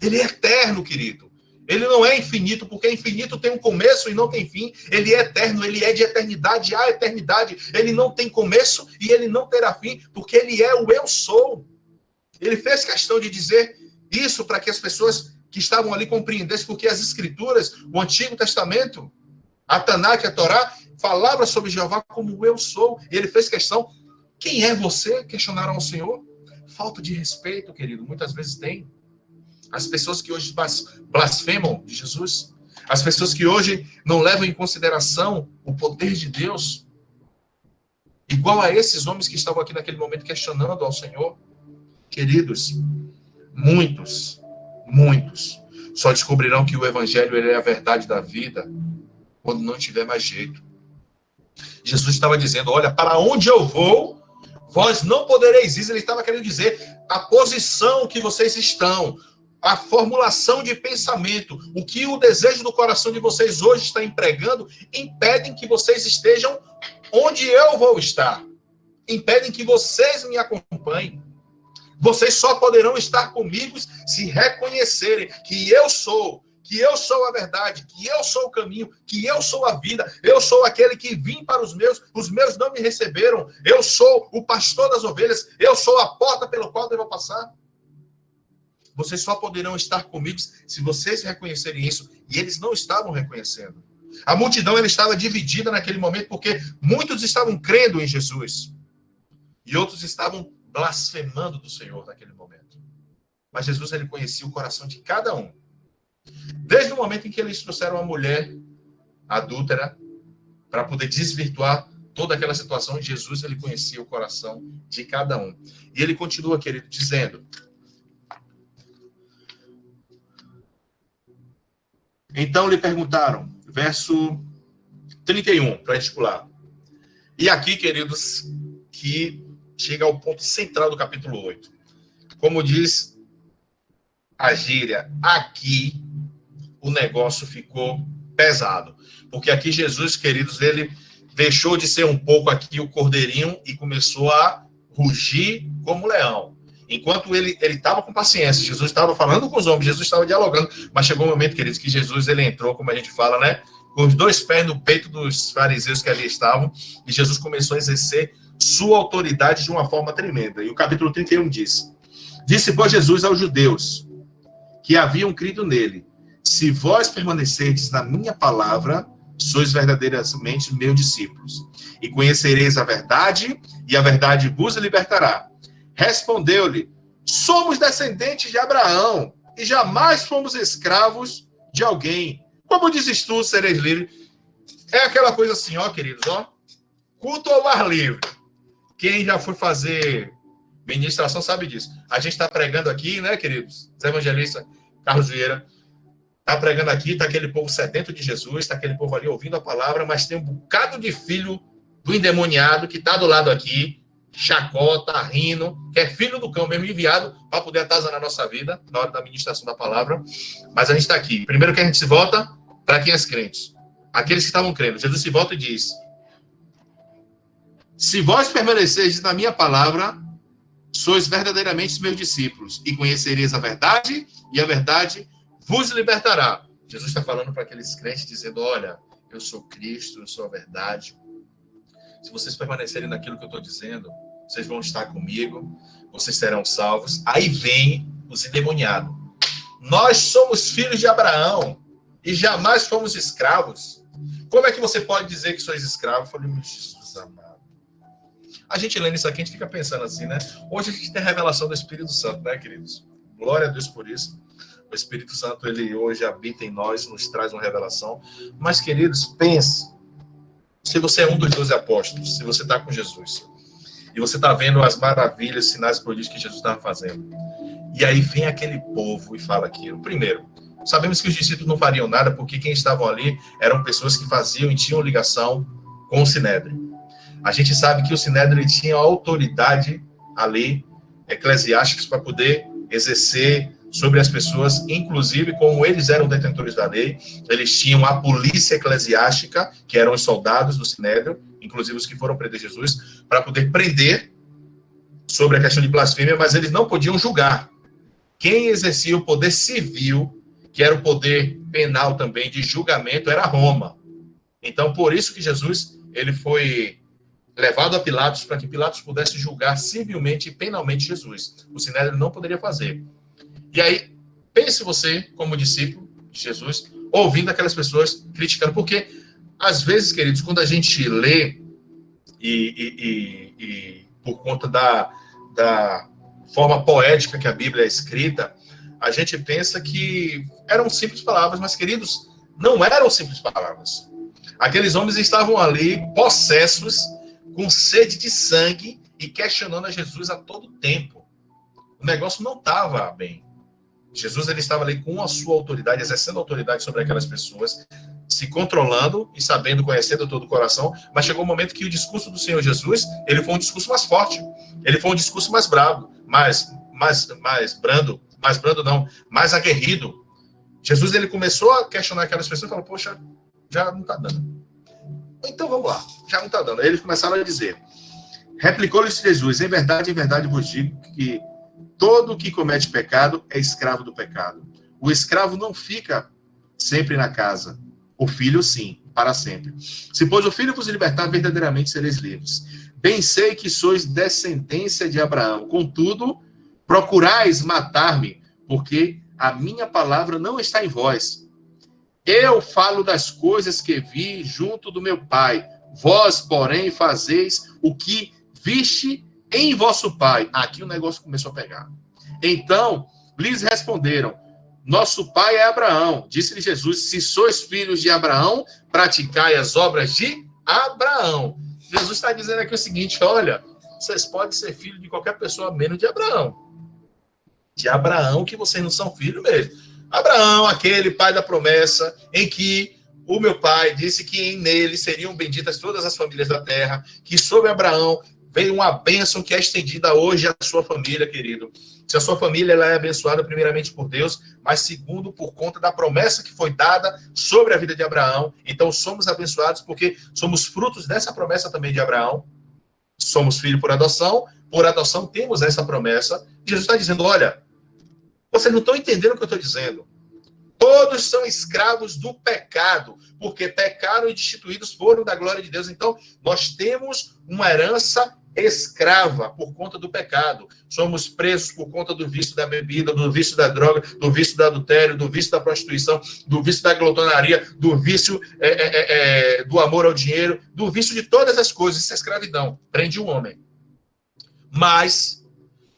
Ele é eterno, querido. Ele não é infinito, porque infinito tem um começo e não tem fim. Ele é eterno, ele é de eternidade a eternidade. Ele não tem começo e ele não terá fim, porque ele é o eu sou. Ele fez questão de dizer isso para que as pessoas que estavam ali compreendessem, porque as Escrituras, o Antigo Testamento, a Tanakh, a Torá, falava sobre Jeová como o eu sou. E ele fez questão, quem é você? Questionaram ao Senhor. Falta de respeito, querido, muitas vezes tem. As pessoas que hoje blasfemam de Jesus, as pessoas que hoje não levam em consideração o poder de Deus, igual a esses homens que estavam aqui naquele momento questionando ao Senhor, queridos, muitos só descobrirão que o Evangelho ele é a verdade da vida quando não tiver mais jeito. Jesus estava dizendo, olha, para onde eu vou, vós não podereis ir. Ele estava querendo dizer a posição que vocês estão, a formulação de pensamento, o que o desejo do coração de vocês hoje está empregando, impedem que vocês estejam onde eu vou estar. Impedem que vocês me acompanhem. Vocês só poderão estar comigo se reconhecerem que eu sou a verdade, que eu sou o caminho, que eu sou a vida, eu sou aquele que vim para os meus não me receberam, eu sou o pastor das ovelhas, eu sou a porta pelo qual devo passar. Vocês só poderão estar comigo se vocês reconhecerem isso. E eles não estavam reconhecendo. A multidão ela estava dividida naquele momento porque muitos estavam crendo em Jesus. E outros estavam blasfemando do Senhor naquele momento. Mas Jesus ele conhecia o coração de cada um. Desde o momento em que eles trouxeram a mulher adúltera para poder desvirtuar toda aquela situação, Jesus ele conhecia o coração de cada um. E ele continua, querido, dizendo... Então lhe perguntaram, verso 31, para a gente pular. E aqui, queridos, que chega ao ponto central do capítulo 8. Como diz a gíria, aqui o negócio ficou pesado. Porque aqui Jesus, queridos, ele deixou de ser um pouco aqui o cordeirinho e começou a rugir como leão. Enquanto ele estava com paciência, Jesus estava falando com os homens, Jesus estava dialogando, mas chegou um momento, queridos, que Jesus ele entrou, como a gente fala, né, com os dois pés no peito dos fariseus que ali estavam, e Jesus começou a exercer sua autoridade de uma forma tremenda. E o capítulo 31 diz, disse, pois, Jesus aos judeus que haviam crido nele, se vós permanecerdes na minha palavra, sois verdadeiramente meus discípulos, e conhecereis a verdade, e a verdade vos libertará. Respondeu-lhe, somos descendentes de Abraão e jamais fomos escravos de alguém. Como dizes tu, sereis livre? É aquela coisa assim, ó, queridos, ó. Culto ao ar livre. Quem já foi fazer ministração sabe disso. A gente está pregando aqui, né, queridos? Os evangelistas, Carlos Vieira, está pregando aqui, está aquele povo sedento de Jesus, está aquele povo ali ouvindo a palavra, mas tem um bocado de filho do endemoniado que está do lado aqui, chacota, rindo, que é filho do cão mesmo, enviado para poder atazanar a nossa vida na hora da ministração da palavra. Mas a gente está aqui. Primeiro que a gente se volta para quem é crentes. Aqueles que estavam crendo. Jesus se volta e diz, se vós permanecerdes na minha palavra, sois verdadeiramente meus discípulos, e conhecereis a verdade, e a verdade vos libertará. Jesus está falando para aqueles crentes, dizendo, olha, eu sou Cristo, eu sou a verdade. Se vocês permanecerem naquilo que eu estou dizendo, vocês vão estar comigo, vocês serão salvos. Aí vem os endemoniados. Nós somos filhos de Abraão e jamais fomos escravos. Como é que você pode dizer que sois escravo? Eu falei, meu Jesus amado. A gente lendo isso aqui, a gente fica pensando assim, né? Hoje a gente tem a revelação do Espírito Santo, né, queridos? Glória a Deus por isso. O Espírito Santo, ele hoje habita em nós, nos traz uma revelação. Mas, queridos, pense. Se você é um dos 12 apóstolos, se você está com Jesus, e você está vendo as maravilhas, sinais, prodígios que Jesus estava fazendo, e aí vem aquele povo e fala aquilo. Primeiro, sabemos que os discípulos não fariam nada, porque quem estavam ali eram pessoas que faziam e tinham ligação com o Sinédrio. A gente sabe que o Sinédrio tinha autoridade ali, eclesiásticos, para poder exercer sobre as pessoas, inclusive, como eles eram detentores da lei, eles tinham a polícia eclesiástica, que eram os soldados do Sinédrio, inclusive os que foram prender Jesus, para poder prender sobre a questão de blasfêmia, mas eles não podiam julgar. Quem exercia o poder civil, que era o poder penal também de julgamento, era Roma. Então, por isso que Jesus, ele foi levado a Pilatos, para que Pilatos pudesse julgar civilmente e penalmente Jesus. O Sinédrio não poderia fazer. E aí, pense você, como discípulo de Jesus, ouvindo aquelas pessoas criticando. Porque, às vezes, queridos, quando a gente lê, e por conta da forma poética que a Bíblia é escrita, a gente pensa que eram simples palavras, mas, queridos, não eram simples palavras. Aqueles homens estavam ali, possessos, com sede de sangue, e questionando a Jesus a todo tempo. O negócio não estava bem. Jesus, ele estava ali com a sua autoridade, exercendo autoridade sobre aquelas pessoas, se controlando e sabendo, conhecendo todo o coração, mas chegou um momento que o discurso do Senhor Jesus, ele foi um discurso mais forte, ele foi um discurso mais bravo, mais mais aguerrido. Jesus, ele começou a questionar aquelas pessoas e falou, poxa, já não está dando. Então vamos lá, já não está dando. Aí eles começaram a dizer, replicou-lhes Jesus, em verdade vos digo que todo que comete pecado é escravo do pecado. O escravo não fica sempre na casa. O filho, sim, para sempre. Se, pois, o filho vos libertar, verdadeiramente sereis livres. Bem sei que sois descendência de Abraão. Contudo, procurais matar-me, porque a minha palavra não está em vós. Eu falo das coisas que vi junto do meu pai. Vós, porém, fazeis o que viste em vosso pai. Aqui o negócio começou a pegar. Então, lhes responderam, nosso pai é Abraão. Disse-lhe Jesus, se sois filhos de Abraão, praticai as obras de Abraão. Jesus está dizendo aqui o seguinte, olha, vocês podem ser filhos de qualquer pessoa, menos de Abraão. De Abraão, que vocês não são filhos mesmo. Abraão, aquele pai da promessa, em que o meu pai disse que nele seriam benditas todas as famílias da terra, que sobre Abraão veio uma bênção que é estendida hoje à sua família, querido. Se a sua família ela é abençoada primeiramente por Deus, mas segundo por conta da promessa que foi dada sobre a vida de Abraão. Então somos abençoados porque somos frutos dessa promessa também de Abraão. Somos filhos por adoção temos essa promessa. Jesus está dizendo, olha, vocês não estão entendendo o que eu estou dizendo. Todos são escravos do pecado, porque pecaram e destituídos foram da glória de Deus. Então, nós temos uma herança escrava por conta do pecado. Somos presos por conta do vício da bebida, do vício da droga, do vício do adultério, do vício da prostituição, do vício da glutonaria, do vício do amor ao dinheiro, do vício de todas as coisas. Isso é escravidão. Prende o homem. Mas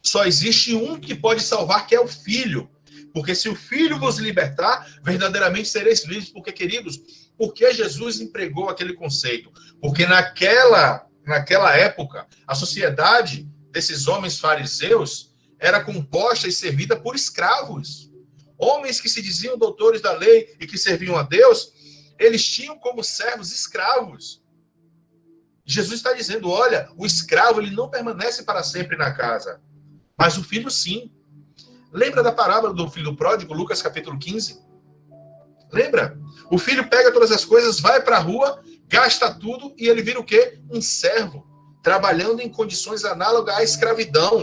só existe um que pode salvar, que é o Filho. Porque se o Filho vos libertar, verdadeiramente sereis livres. Porque, queridos, por que Jesus empregou aquele conceito? Porque naquela época, a sociedade desses homens fariseus era composta e servida por escravos. Homens que se diziam doutores da lei e que serviam a Deus, eles tinham como servos escravos. Jesus está dizendo, olha, o escravo ele não permanece para sempre na casa, mas o filho sim. Lembra da parábola do filho pródigo, Lucas capítulo 15? Lembra? O filho pega todas as coisas, vai para a rua, gasta tudo e ele vira o quê? Um servo, trabalhando em condições análogas à escravidão.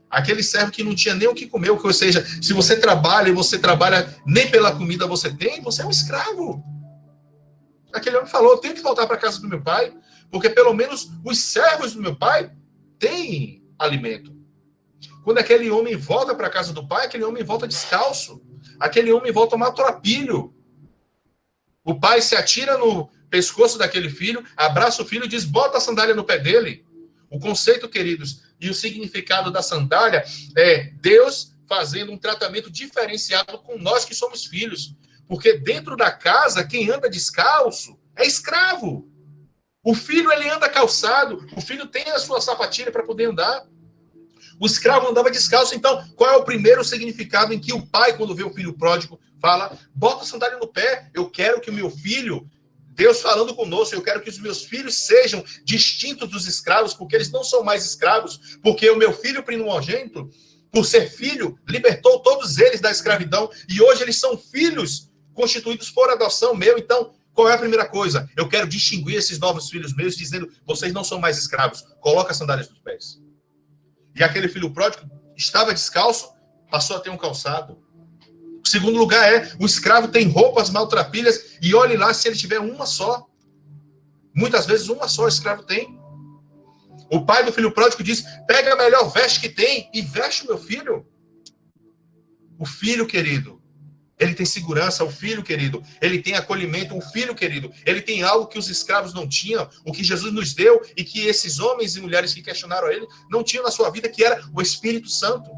Aquele servo que não tinha nem o que comer, ou seja, se você trabalha e você trabalha nem pela comida você tem, você é um escravo. Aquele homem falou, eu tenho que voltar para a casa do meu pai, porque pelo menos os servos do meu pai têm alimento. Quando aquele homem volta para a casa do pai, aquele homem volta descalço. Aquele homem volta maltrapilho. O pai se atira no pescoço daquele filho, abraça o filho e diz, bota a sandália no pé dele. O conceito, queridos, e o significado da sandália é Deus fazendo um tratamento diferenciado com nós que somos filhos. Porque dentro da casa, quem anda descalço é escravo. O filho, ele anda calçado. O filho tem a sua sapatilha para poder andar. O escravo andava descalço. Então, qual é o primeiro significado em que o pai, quando vê o filho pródigo, fala, bota a sandália no pé, eu quero que o meu filho, Deus falando conosco, eu quero que os meus filhos sejam distintos dos escravos, porque eles não são mais escravos, porque o meu filho primogênito, por ser filho, libertou todos eles da escravidão, e hoje eles são filhos constituídos por adoção meu. Então, qual é a primeira coisa? Eu quero distinguir esses novos filhos meus, dizendo, vocês não são mais escravos, coloca as sandálias nos pés. E aquele filho pródigo estava descalço, passou a ter um calçado. O segundo lugar é, o escravo tem roupas maltrapilhas, e olhe lá se ele tiver uma só. Muitas vezes uma só o escravo tem. O pai do filho pródigo diz, pega a melhor veste que tem e veste o meu filho. O filho, querido, ele tem segurança. O filho, querido, ele tem acolhimento. O filho, querido, ele tem algo que os escravos não tinham, o que Jesus nos deu e que esses homens e mulheres que questionaram a ele não tinham na sua vida, que era o Espírito Santo.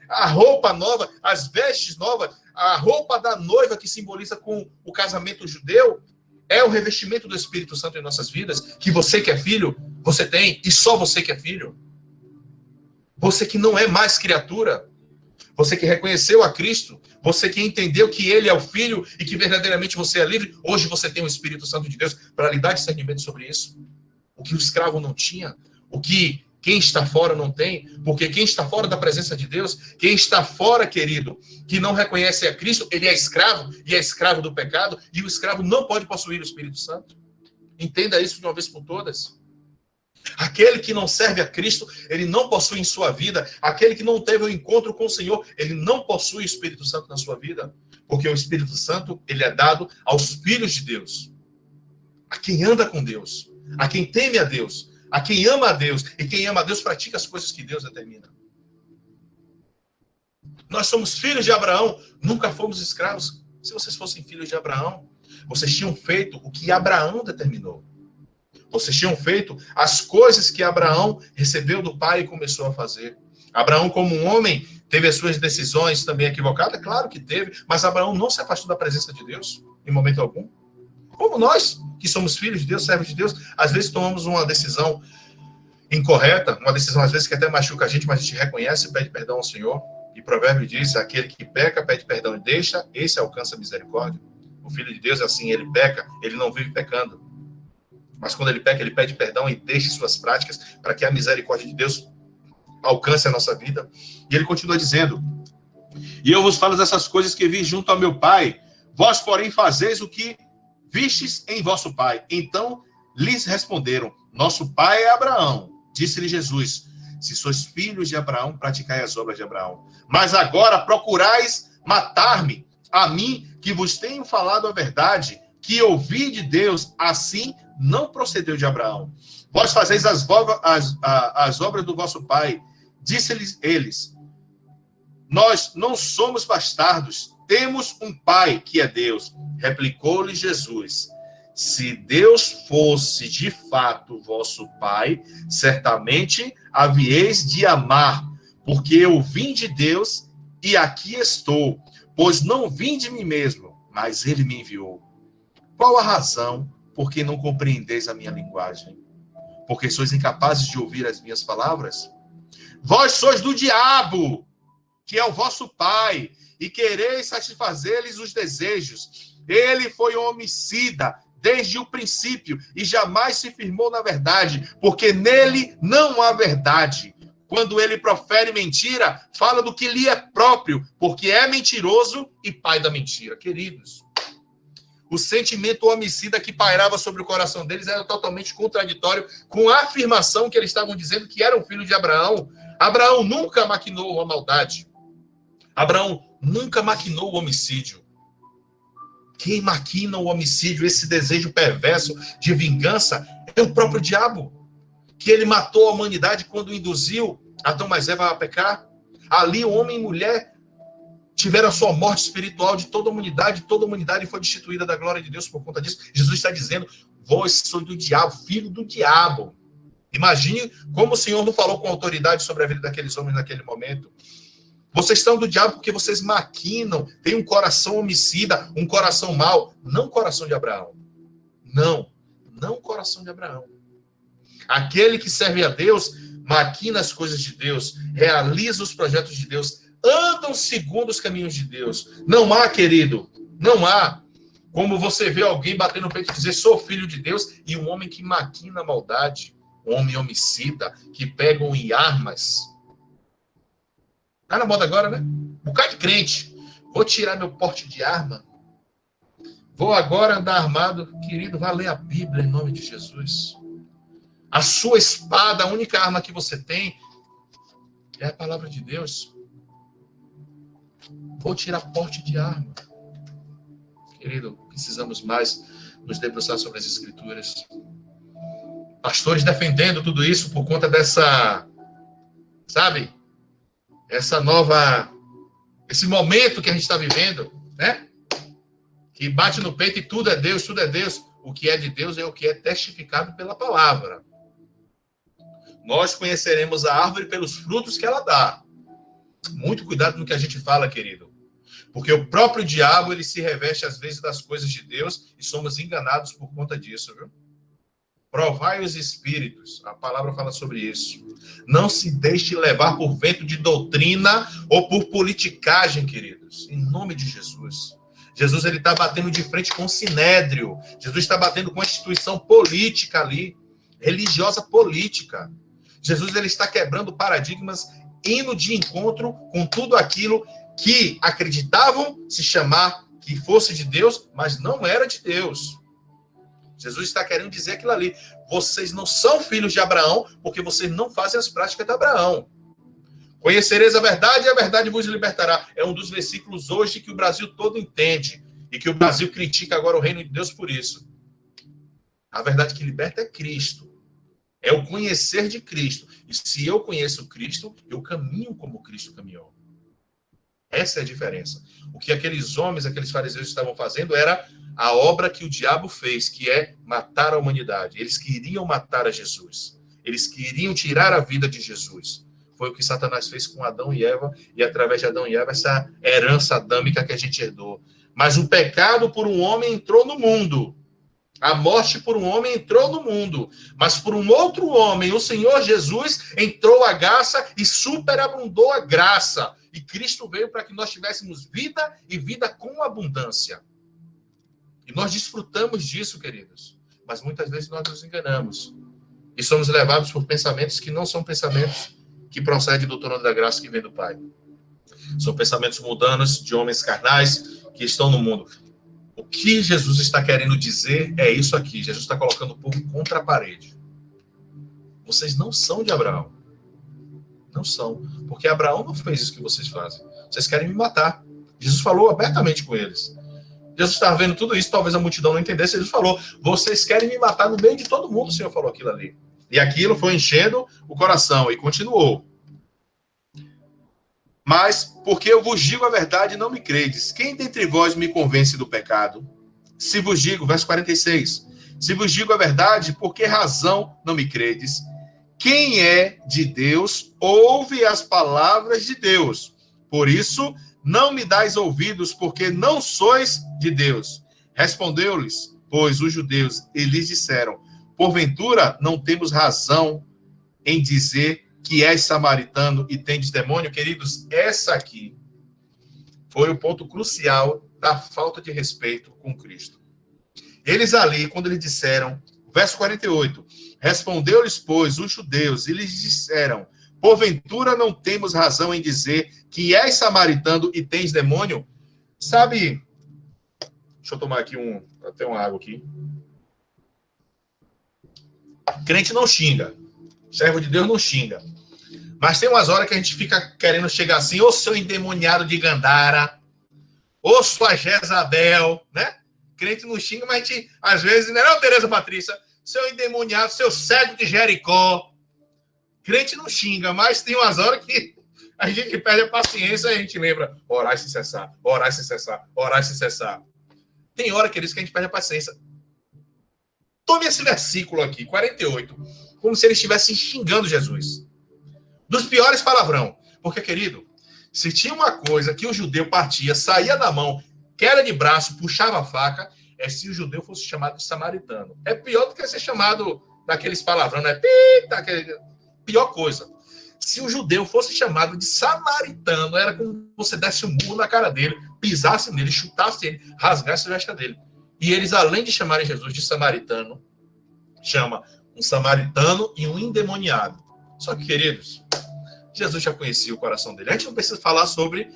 A roupa nova, as vestes novas, a roupa da noiva que simboliza com o casamento judeu, é o revestimento do Espírito Santo em nossas vidas, que você que é filho, você tem, e só você que é filho. Você que não é mais criatura, você que reconheceu a Cristo, você que entendeu que Ele é o Filho e que verdadeiramente você é livre, hoje você tem o Espírito Santo de Deus para lhe dar discernimento sobre isso. O que o escravo não tinha, o que quem está fora não tem, porque quem está fora da presença de Deus, quem está fora, querido, que não reconhece a Cristo, ele é escravo, e é escravo do pecado, e o escravo não pode possuir o Espírito Santo. Entenda isso de uma vez por todas. Aquele que não serve a Cristo, ele não possui em sua vida. Aquele que não teve um encontro com o Senhor, ele não possui o Espírito Santo na sua vida. Porque o Espírito Santo, ele é dado aos filhos de Deus. A quem anda com Deus. A quem teme a Deus. A quem ama a Deus. E quem ama a Deus pratica as coisas que Deus determina. Nós somos filhos de Abraão. Nunca fomos escravos. Se vocês fossem filhos de Abraão, vocês tinham feito o que Abraão determinou. Vocês tinham feito as coisas que Abraão recebeu do pai e começou a fazer. Abraão, como um homem, teve as suas decisões também equivocadas? Claro que teve, mas Abraão não se afastou da presença de Deus, em momento algum. Como nós, que somos filhos de Deus, servos de Deus, às vezes tomamos uma decisão incorreta, uma decisão às vezes que até machuca a gente, mas a gente reconhece e pede perdão ao Senhor. E Provérbio diz, aquele que peca, pede perdão e deixa, esse alcança a misericórdia. O Filho de Deus é assim, ele peca, ele não vive pecando. Mas quando ele peca, ele pede perdão e deixa suas práticas para que a misericórdia de Deus alcance a nossa vida. E ele continua dizendo, e eu vos falo dessas coisas que vi junto ao meu pai, vós, porém, fazeis o que vistes em vosso pai. Então lhes responderam, nosso pai é Abraão. Disse-lhe Jesus, se sois filhos de Abraão, praticai as obras de Abraão. Mas agora procurais matar-me, a mim, que vos tenho falado a verdade, que ouvi de Deus, assim não procedeu de Abraão. Vós fazeis as obras do vosso pai. Disse-lhes eles, nós não somos bastardos, temos um pai que é Deus. Replicou-lhe Jesus, se Deus fosse de fato vosso pai, certamente havieis de amar, porque eu vim de Deus e aqui estou, pois não vim de mim mesmo, mas ele me enviou. Qual a razão por que não compreendeis a minha linguagem? Porque sois incapazes de ouvir as minhas palavras? Vós sois do diabo, que é o vosso pai, e quereis satisfazer-lhes os desejos. Ele foi homicida desde o princípio, e jamais se firmou na verdade, porque nele não há verdade. Quando ele profere mentira, fala do que lhe é próprio, porque é mentiroso e pai da mentira. Queridos, o sentimento homicida que pairava sobre o coração deles era totalmente contraditório com a afirmação que eles estavam dizendo que eram filhos de Abraão. Abraão nunca maquinou a maldade. Abraão nunca maquinou o homicídio. Quem maquina o homicídio, esse desejo perverso de vingança, é o próprio diabo. Que ele matou a humanidade quando induziu Adão mais Eva a pecar. Ali, o homem e mulher tiveram a sua morte espiritual de toda a humanidade foi destituída da glória de Deus por conta disso. Jesus está dizendo, vós sois do diabo, filho do diabo. Imagine como o Senhor não falou com autoridade sobre a vida daqueles homens naquele momento. Vocês são do diabo porque vocês maquinam, têm um coração homicida, um coração mau, não o coração de Abraão. Não o coração de Abraão. Aquele que serve a Deus, maquina as coisas de Deus, realiza os projetos de Deus, andam segundo os caminhos de Deus. Não há, querido, não há como você vê alguém bater no peito e dizer, sou filho de Deus, e um homem que maquina a maldade, um homem homicida, que pegam em armas. Tá na moda agora, né? Um bocado de crente. Vou tirar meu porte de arma. Vou agora andar armado. Querido, vá ler a Bíblia em nome de Jesus. A sua espada, a única arma que você tem, é a palavra de Deus. Vou tirar porte de arma. Querido, precisamos mais nos debruçar sobre as Escrituras. Pastores defendendo tudo isso por conta dessa, sabe? Esse momento que a gente está vivendo, né? Que bate no peito e tudo é Deus, tudo é Deus. O que é de Deus é o que é testificado pela palavra. Nós conheceremos a árvore pelos frutos que ela dá. Muito cuidado no que a gente fala, querido. Porque o próprio diabo, ele se reveste às vezes das coisas de Deus e somos enganados por conta disso, viu? Provai os espíritos. A palavra fala sobre isso. Não se deixe levar por vento de doutrina ou por politicagem, queridos. Em nome de Jesus. Jesus, ele está batendo de frente com o sinédrio. Jesus está batendo com a instituição política ali. Religiosa política. Jesus, ele está quebrando paradigmas, indo de encontro com tudo aquilo que acreditavam se chamar que fosse de Deus, mas não era de Deus. Jesus está querendo dizer aquilo ali. Vocês não são filhos de Abraão, porque vocês não fazem as práticas de Abraão. Conhecereis a verdade e a verdade vos libertará. É um dos versículos hoje que o Brasil todo entende. E que o Brasil critica agora o reino de Deus por isso. A verdade que liberta é Cristo. É o conhecer de Cristo. E se eu conheço Cristo, eu caminho como Cristo caminhou. Essa é a diferença. O que aqueles homens, aqueles fariseus estavam fazendo era a obra que o diabo fez, que é matar a humanidade. Eles queriam matar a Jesus. Eles queriam tirar a vida de Jesus. Foi o que Satanás fez com Adão e Eva, e através de Adão e Eva, essa herança adâmica que a gente herdou. Mas o pecado por um homem entrou no mundo. A morte por um homem entrou no mundo. Mas por um outro homem, o Senhor Jesus, entrou a graça e superabundou a graça. E Cristo veio para que nós tivéssemos vida e vida com abundância. E nós desfrutamos disso, queridos. Mas muitas vezes nós nos enganamos. E somos levados por pensamentos que não são pensamentos que procedem do trono da graça que vem do Pai. São pensamentos mundanos de homens carnais que estão no mundo. O que Jesus está querendo dizer é isso aqui. Jesus está colocando o povo contra a parede. Vocês não são de Abraão. Não são. Porque Abraão não fez isso que vocês fazem. Vocês querem me matar. Jesus falou abertamente com eles. Jesus estava vendo tudo isso, talvez a multidão não entendesse. Jesus falou, vocês querem me matar no meio de todo mundo. O Senhor falou aquilo ali. E aquilo foi enchendo o coração. E continuou. Mas, porque eu vos digo a verdade, não me credes. Quem dentre vós me convence do pecado? Se vos digo, verso 46. Se vos digo a verdade, por que razão não me credes? Quem é de Deus, ouve as palavras de Deus. Por isso, não me dais ouvidos, porque não sois de Deus. Respondeu-lhes, pois, os judeus, e lhes disseram, porventura, não temos razão em dizer que és samaritano e tendes demônio? Queridos, essa aqui foi o ponto crucial da falta de respeito com Cristo. Eles ali, quando eles disseram, verso 48, respondeu-lhes, pois, os judeus, e lhes disseram, porventura não temos razão em dizer que és samaritano e tens demônio? Sabe, deixa eu tomar aqui até uma água aqui. Crente não xinga. Servo de Deus não xinga. Mas tem umas horas que a gente fica querendo chegar assim, ô seu endemoniado de Gandara, ô sua Jezabel, né? Crente não xinga, mas a gente, às vezes, não é, Tereza Patrícia? Seu endemoniado, seu cego de Jericó. Crente não xinga, mas tem umas horas que a gente perde a paciência e a gente lembra, orar e se cessar, orar e se cessar, orar e se cessar. Tem hora, queridos, que a gente perde a paciência. Tome esse versículo aqui, 48, como se eles estivessem xingando Jesus. Dos piores palavrão. Porque, querido, se tinha uma coisa que o judeu partia, saía da mão, queda de braço, puxava a faca, é se o judeu fosse chamado de samaritano. É pior do que ser chamado daqueles palavrão, né? Pior coisa. Se o judeu fosse chamado de samaritano, era como você desse um murro na cara dele, pisasse nele, chutasse ele, rasgasse a veste dele. E eles, além de chamarem Jesus de samaritano, chama um samaritano e um endemoniado. Só que, queridos, Jesus já conhecia o coração dele. A gente não precisa falar sobre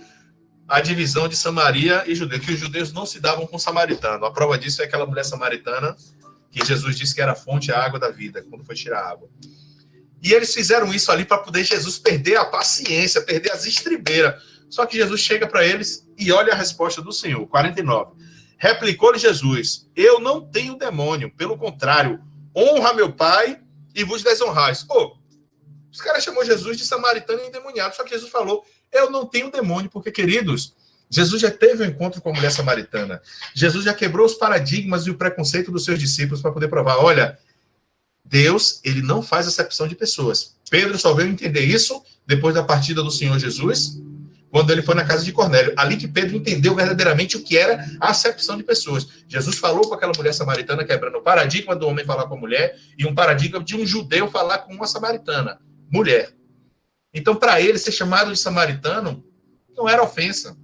a divisão de Samaria e Judeu, que os judeus não se davam com o samaritano. A prova disso é aquela mulher samaritana que Jesus disse que era a fonte, a água da vida, quando foi tirar a água. E eles fizeram isso ali para poder Jesus perder a paciência, perder as estribeiras. Só que Jesus chega para eles e olha a resposta do Senhor, 49. Replicou-lhe Jesus, eu não tenho demônio, pelo contrário, honra meu Pai e vos desonrais. Os caras chamou Jesus de samaritano e endemoniado, só que Jesus falou, eu não tenho demônio, porque, queridos, Jesus já teve um encontro com a mulher samaritana. Jesus já quebrou os paradigmas e o preconceito dos seus discípulos para poder provar, olha, Deus, ele não faz acepção de pessoas. Pedro só veio entender isso depois da partida do Senhor Jesus, quando ele foi na casa de Cornélio. Ali que Pedro entendeu verdadeiramente o que era a acepção de pessoas. Jesus falou com aquela mulher samaritana, quebrando o paradigma do homem falar com a mulher e um paradigma de um judeu falar com uma samaritana, mulher. Então, para ele, ser chamado de samaritano não era ofensa.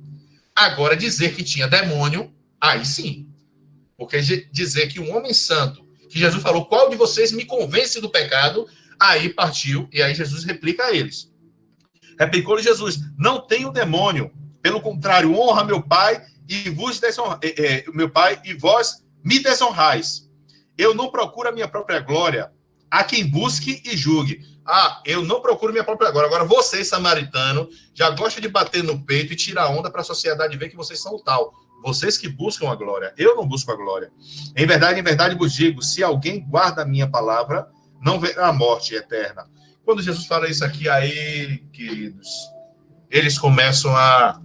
Agora, dizer que tinha demônio, aí sim. Porque dizer que um homem santo, que Jesus falou, qual de vocês me convence do pecado? Aí partiu, e aí Jesus replica a eles. Replicou-lhe Jesus, não tenho demônio, pelo contrário, honra meu Pai e vos meu Pai e vós me desonrais. Eu não procuro a minha própria glória, há quem busque e julgue. Eu não procuro minha própria glória. Agora, vocês, samaritano, já gostam de bater no peito e tirar onda para a sociedade ver que vocês são o tal. Vocês que buscam a glória. Eu não busco a glória. Em verdade vos digo, se alguém guarda a minha palavra, não verá a morte eterna. Quando Jesus fala isso aqui, aí, queridos, eles começam a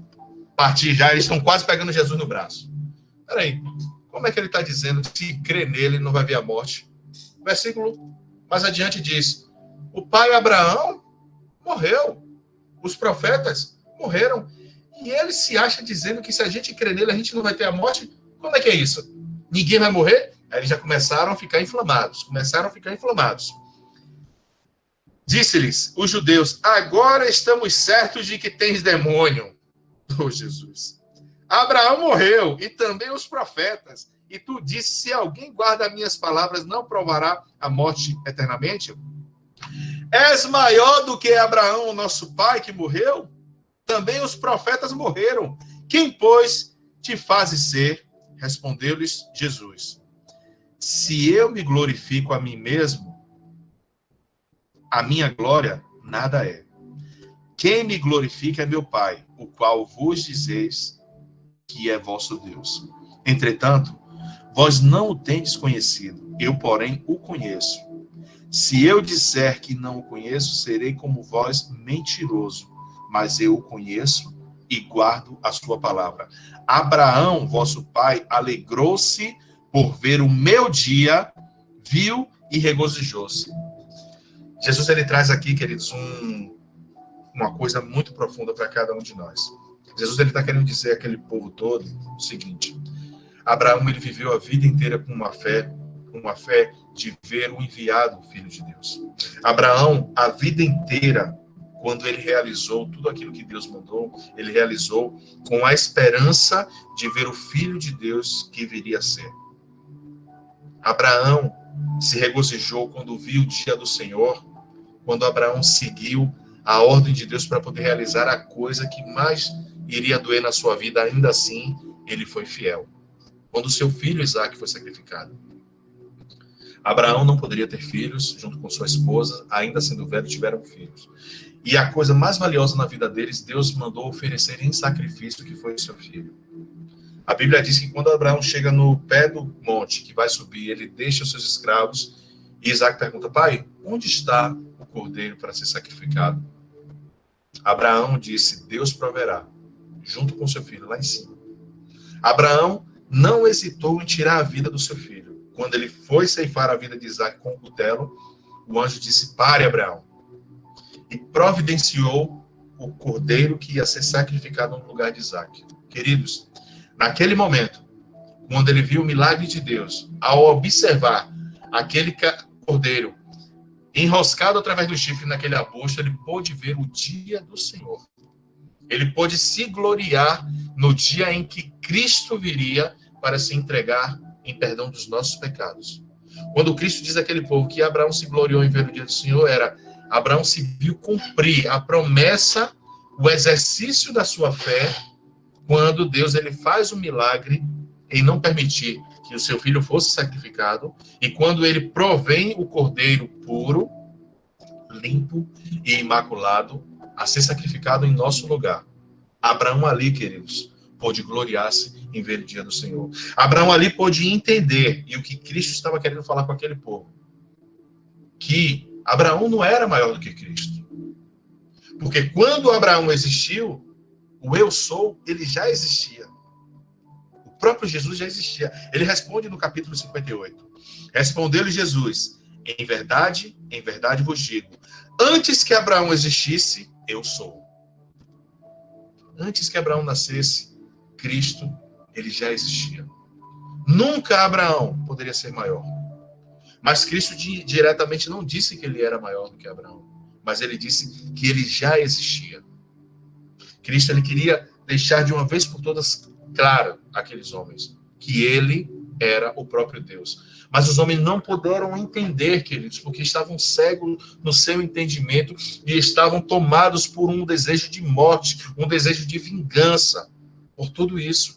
partir já, eles estão quase pegando Jesus no braço. Peraí, como é que ele está dizendo que se crê nele não vai ver a morte? O versículo mais adiante diz, o pai Abraão morreu, os profetas morreram, e ele se acha dizendo que se a gente crer nele, a gente não vai ter a morte? Como é que é isso? Ninguém vai morrer? Aí eles já começaram a ficar inflamados. Disse-lhes os judeus, agora estamos certos de que tens demônio. Jesus. Abraão morreu, e também os profetas. E tu disse, se alguém guarda minhas palavras, não provará a morte eternamente? És maior do que Abraão, nosso pai, que morreu? Também os profetas morreram. Quem, pois, te fazes ser? Respondeu-lhes Jesus. Se eu me glorifico a mim mesmo, a minha glória nada é. Quem me glorifica é meu Pai, o qual vos dizeis que é vosso Deus. Entretanto, vós não o tendes conhecido, eu, porém, o conheço. Se eu disser que não o conheço, serei como vós mentiroso, mas eu o conheço e guardo a sua palavra. Abraão, vosso pai, alegrou-se por ver o meu dia, viu e regozijou-se. Jesus, ele traz aqui, queridos, uma coisa muito profunda para cada um de nós. Jesus, ele está querendo dizer àquele povo todo o seguinte: Abraão, ele viveu a vida inteira com uma fé de ver o enviado Filho de Deus. Abraão, a vida inteira, quando ele realizou tudo aquilo que Deus mandou, ele realizou com a esperança de ver o Filho de Deus que viria a ser. Abraão se regozijou quando viu o dia do Senhor, quando Abraão seguiu a ordem de Deus para poder realizar a coisa que mais iria doer na sua vida, ainda assim, ele foi fiel. Quando seu filho Isaque foi sacrificado. Abraão não poderia ter filhos, junto com sua esposa, ainda sendo velho, tiveram filhos. E a coisa mais valiosa na vida deles, Deus mandou oferecer em sacrifício, que foi o seu filho. A Bíblia diz que quando Abraão chega no pé do monte, que vai subir, ele deixa os seus escravos, e Isaac pergunta: pai, onde está o cordeiro para ser sacrificado? Abraão disse: Deus proverá, junto com seu filho, lá em cima. Abraão não hesitou em tirar a vida do seu filho. Quando ele foi ceifar a vida de Isaac com o cutelo, o anjo disse: pare, Abraão. E providenciou o cordeiro que ia ser sacrificado no lugar de Isaac. Queridos, naquele momento, quando ele viu o milagre de Deus, ao observar aquele cordeiro enroscado através do chifre naquele arbusto, ele pôde ver o dia do Senhor. Ele pôde se gloriar no dia em que Cristo viria para se entregar em perdão dos nossos pecados. Quando Cristo diz àquele povo que Abraão se gloriou em ver o dia do Senhor, Abraão se viu cumprir a promessa, o exercício da sua fé, quando Deus ele faz um milagre em não permitir que o seu filho fosse sacrificado, e quando ele provém o cordeiro puro, limpo e imaculado, a ser sacrificado em nosso lugar. Abraão ali, queridos, pôde gloriar-se em ver o dia do Senhor. Abraão ali pôde entender, e o que Cristo estava querendo falar com aquele povo, que Abraão não era maior do que Cristo. Porque quando Abraão existiu, o eu sou, ele já existia. O próprio Jesus já existia. Ele responde no capítulo 58. Respondeu-lhe Jesus: em verdade vos digo, antes que Abraão existisse, eu sou. Antes que Abraão nascesse, Cristo, ele já existia. Nunca Abraão poderia ser maior. Mas Cristo diretamente não disse que ele era maior do que Abraão, mas ele disse que ele já existia. Cristo ele queria deixar de uma vez por todas claro àqueles homens que ele era o próprio Deus. Mas os homens não puderam entender, queridos, porque estavam cegos no seu entendimento e estavam tomados por um desejo de morte, um desejo de vingança por tudo isso.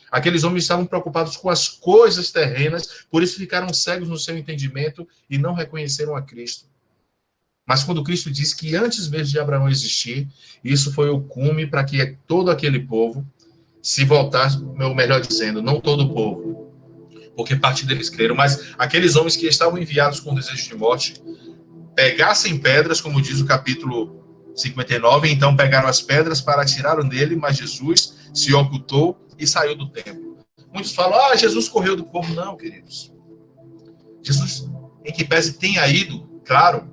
Aqueles homens estavam preocupados com as coisas terrenas, por isso ficaram cegos no seu entendimento e não reconheceram a Cristo. Mas quando Cristo disse que antes mesmo de Abraão existir, isso foi o cume para que todo aquele povo se voltasse, ou melhor dizendo, não todo o povo, porque parte deles creram, mas aqueles homens que estavam enviados com desejo de morte, pegassem pedras, como diz o capítulo 59, então pegaram as pedras para atiraram nele, mas Jesus se ocultou e saiu do templo. Muitos falam: Jesus correu do povo. Não, queridos. Jesus, em que pese tenha ido, claro,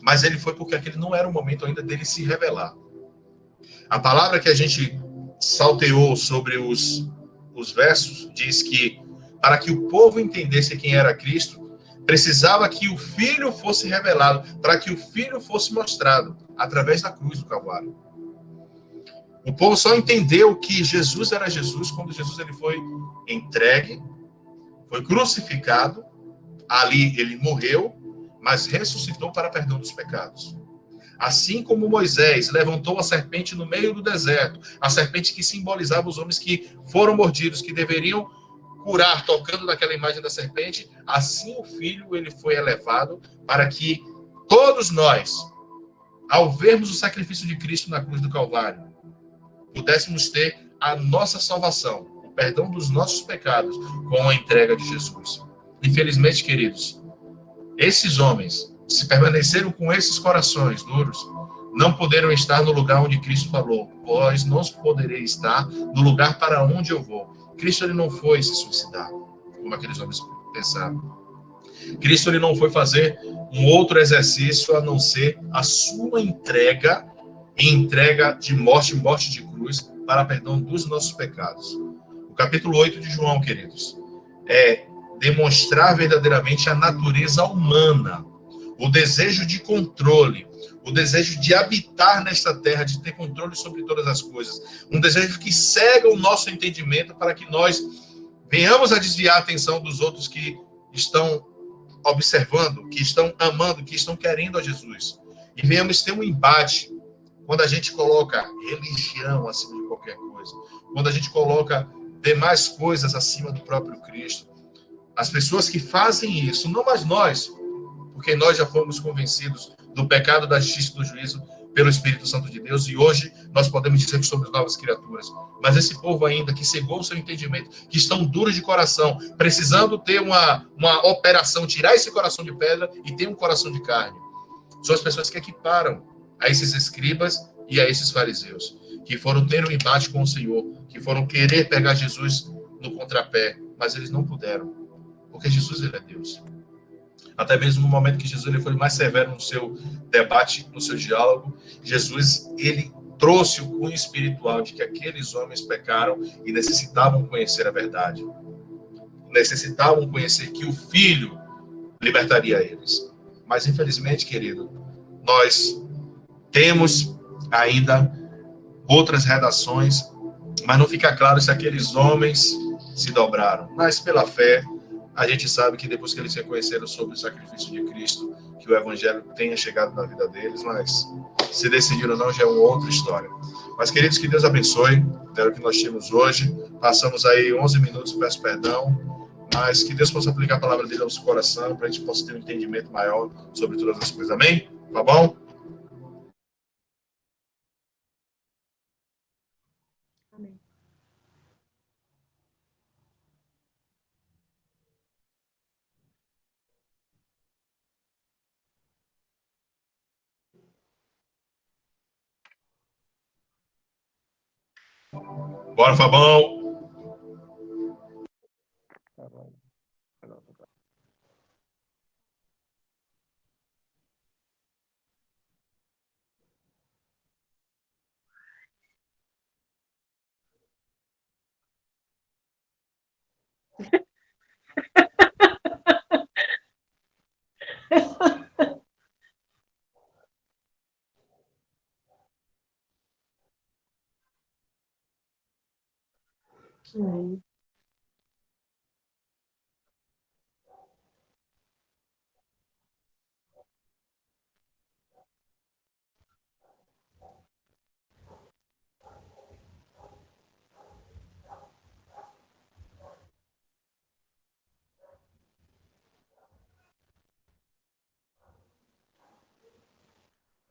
mas ele foi porque aquele não era o momento ainda dele se revelar. A palavra que a gente salteou sobre os versos diz que para que o povo entendesse quem era Cristo, precisava que o Filho fosse revelado, para que o Filho fosse mostrado através da cruz do Calvário. O povo só entendeu que Jesus era Jesus quando Jesus ele foi entregue, foi crucificado, ali ele morreu, mas ressuscitou para perdão dos pecados. Assim como Moisés levantou a serpente no meio do deserto, a serpente que simbolizava os homens que foram mordidos, que deveriam curar tocando naquela imagem da serpente, assim o Filho ele foi elevado para que todos nós, ao vermos o sacrifício de Cristo na cruz do Calvário, pudéssemos ter a nossa salvação, o perdão dos nossos pecados, com a entrega de Jesus. Infelizmente, queridos, esses homens, se permaneceram com esses corações duros, não poderam estar no lugar onde Cristo falou: vós não podereis estar no lugar para onde eu vou. Cristo ele não foi se suicidar, como aqueles homens pensavam. Cristo ele não foi fazer um outro exercício a não ser a sua entrega, entrega de morte de cruz, para perdão dos nossos pecados. O capítulo 8 de João, queridos, é demonstrar verdadeiramente a natureza humana, o desejo de controle, o desejo de habitar nesta terra, de ter controle sobre todas as coisas, um desejo que cega o nosso entendimento para que nós venhamos a desviar a atenção dos outros que estão observando, que estão amando, que estão querendo a Jesus. E venhamos ter um embate quando a gente coloca religião acima de qualquer coisa, quando a gente coloca demais coisas acima do próprio Cristo. As pessoas que fazem isso, não mais nós, porque nós já fomos convencidos do pecado, da justiça e do juízo, pelo Espírito Santo de Deus, e hoje nós podemos dizer que somos novas criaturas. Mas esse povo ainda que cegou o seu entendimento, que estão duros de coração, precisando ter uma operação, tirar esse coração de pedra e ter um coração de carne, são as pessoas que equiparam a esses escribas e a esses fariseus, que foram ter um embate com o Senhor, que foram querer pegar Jesus no contrapé, mas eles não puderam, porque Jesus, ele é Deus. Até mesmo no momento que Jesus ele foi mais severo no seu debate, no seu diálogo, Jesus, ele trouxe o cunho espiritual de que aqueles homens pecaram e necessitavam conhecer a verdade. Necessitavam conhecer que o Filho libertaria eles. Mas, infelizmente, querido, nós temos ainda outras redações, mas não fica claro se aqueles homens se dobraram. Mas, pela fé, a gente sabe que depois que eles reconheceram sobre o sacrifício de Cristo, que o Evangelho tenha chegado na vida deles, mas se decidiram ou não, já é uma outra história. Mas, queridos, que Deus abençoe. Era o que nós tínhamos hoje. Passamos aí 11 minutos, peço perdão, mas que Deus possa aplicar a palavra dele ao nosso coração, para a gente possa ter um entendimento maior sobre todas as coisas. Amém? Tá bom? Amém. Bora, Fabão! Amém.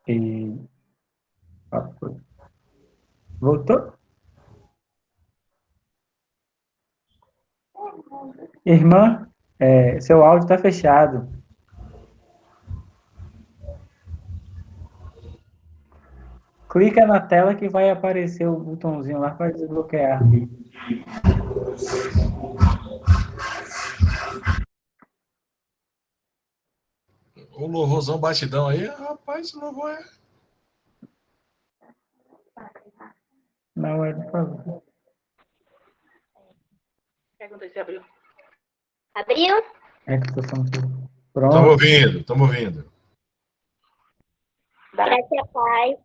E... Voltou? Irmã, seu áudio está fechado. Clica na tela que vai aparecer o botãozinho lá para desbloquear. O louvorzão batidão aí, rapaz, o louvor é... Não, por favor. Pergunta se abriu. Abriu? É que estou falando tudo. Estamos Pronto. ouvindo, estamos ouvindo. Graças a Pai.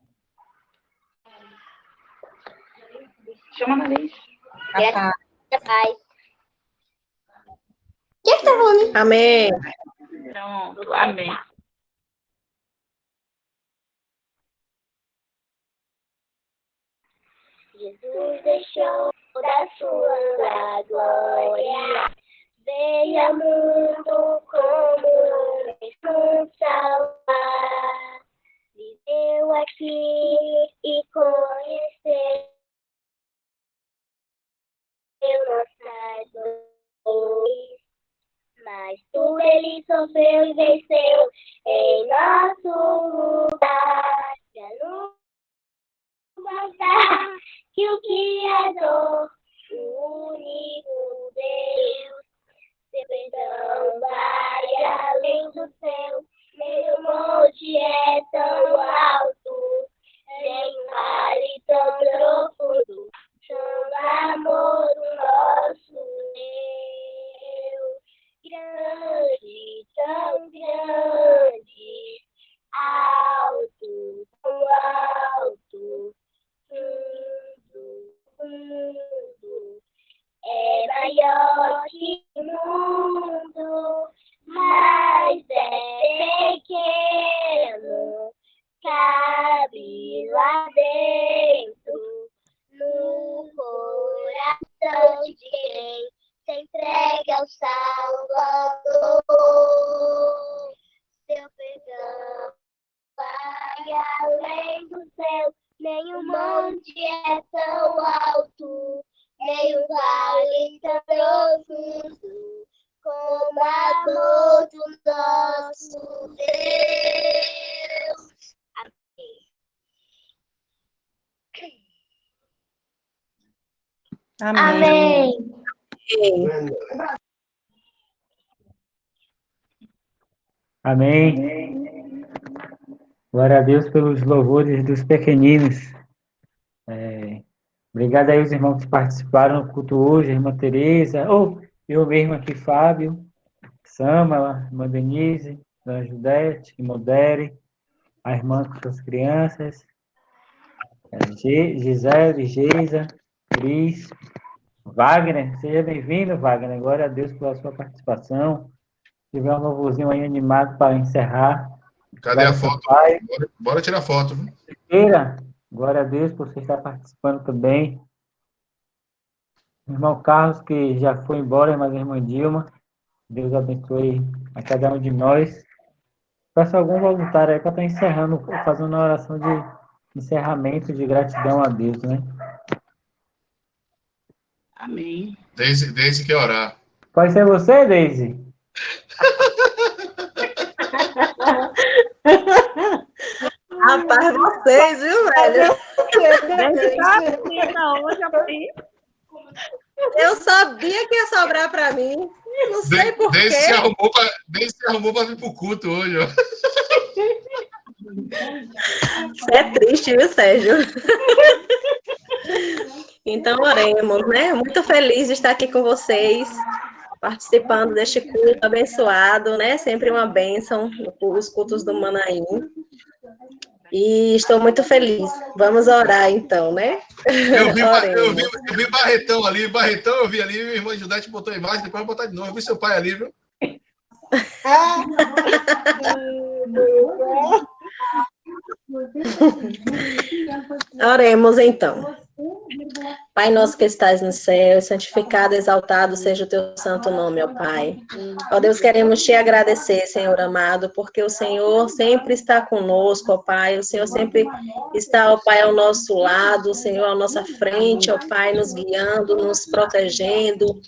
Chama na lista. Graças a Pai. Quem está falando? Amém. Pronto, amém. Jesus deixou da sua glória, veio ao mundo como homem salvar. Viveu aqui e conheceu nossa dor, mas tudo ele sofreu e venceu em nosso lugar. Já não mostrar que o Criador, o único Deus, seu perdão vai além do céu, nem o monte é tão alto, nem o vale tão profundo, chama amor o nosso Deus, grande, tão grande, alto, tão alto, fundo, é maior que o mundo, mas é pequeno, cabe lá dentro, no coração de quem se entrega ao Salvador. Seu perdão vai além amor do nosso Deus. Amém. Amém. Glória a Deus pelos louvores dos pequeninos. Obrigado aí aos irmãos que participaram do culto hoje, a irmã Tereza, eu mesmo aqui, Fábio, Sama, a irmã Denise, a Judete, Modere, a irmã com suas crianças, Gisele, Geisa, Cris, Wagner, seja bem-vindo, Wagner. Glória a Deus pela sua participação. Se tiver um louvorzinho aí animado para encerrar. Cadê a foto? Bora tirar foto. Viu? Glória a Deus por você estar participando também. Irmão Carlos, que já foi embora, mas a irmã Dilma, Deus abençoe a cada um de nós. Peço algum voluntário aí para estar encerrando, fazendo uma oração de encerramento de gratidão a Deus, né? Amém. Deise quer orar. Pode ser você, Deise? Rapaz, vocês, viu, velho? Eu sabia que ia sobrar pra mim. Não sei por quê. Deise se arrumou para vir pro culto hoje, ó. Isso é triste, viu, Sérgio? Então, oremos, né? Muito feliz de estar aqui com vocês, participando deste culto abençoado, né? Sempre uma bênção, os cultos do Manaim. E estou muito feliz. Vamos orar, então, né? Eu vi Barretão ali, eu vi ali, minha irmã Judete botou a imagem, depois vai botar de novo. Eu vi seu pai ali, viu? Oremos, então. Pai nosso que estás no céu, santificado, exaltado seja o teu santo nome, ó Pai. Ó Deus, queremos te agradecer, Senhor amado, porque o Senhor sempre está conosco, ó Pai. O Senhor sempre está, ó Pai, ao nosso lado, o Senhor à nossa frente, ó Pai, nos guiando, nos protegendo,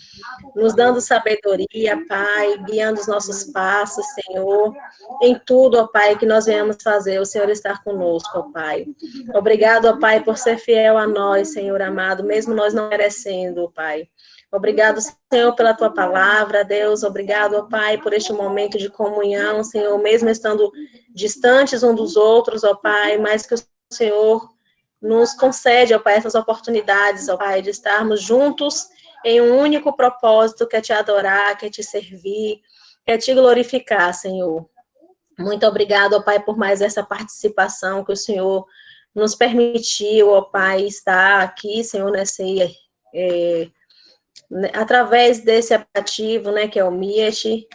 nos dando sabedoria, Pai, guiando os nossos passos, Senhor. Em tudo, ó Pai, que nós venhamos fazer, o Senhor está conosco, ó Pai. Obrigado, ó Pai, por ser fiel a nós, Senhor amado, mesmo nós não merecendo, ó Pai. Obrigado, Senhor, pela tua palavra, Deus. Obrigado, ó Pai, por este momento de comunhão, Senhor, mesmo estando distantes um dos outros, ó Pai, mas que o Senhor nos concede, ó Pai, essas oportunidades, ó Pai, de estarmos juntos em um único propósito, que é te adorar, que é te servir, que é te glorificar, Senhor. Muito obrigado, ó Pai, por mais essa participação que o Senhor nos permitiu, ó Pai, estar aqui, Senhor, através desse aplicativo, né, que é o Meet.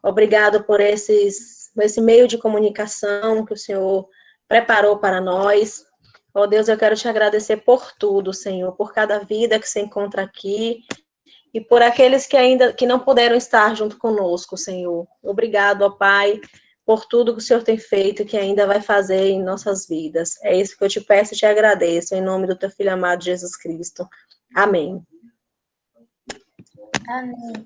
Obrigado por esse meio de comunicação que o Senhor preparou para nós. Ó Deus, eu quero te agradecer por tudo, Senhor, por cada vida que se encontra aqui e por aqueles que não puderam estar junto conosco, Senhor. Obrigado, ó Pai, por tudo que o Senhor tem feito e que ainda vai fazer em nossas vidas. É isso que eu te peço e te agradeço, em nome do teu Filho amado Jesus Cristo. Amém. Amém.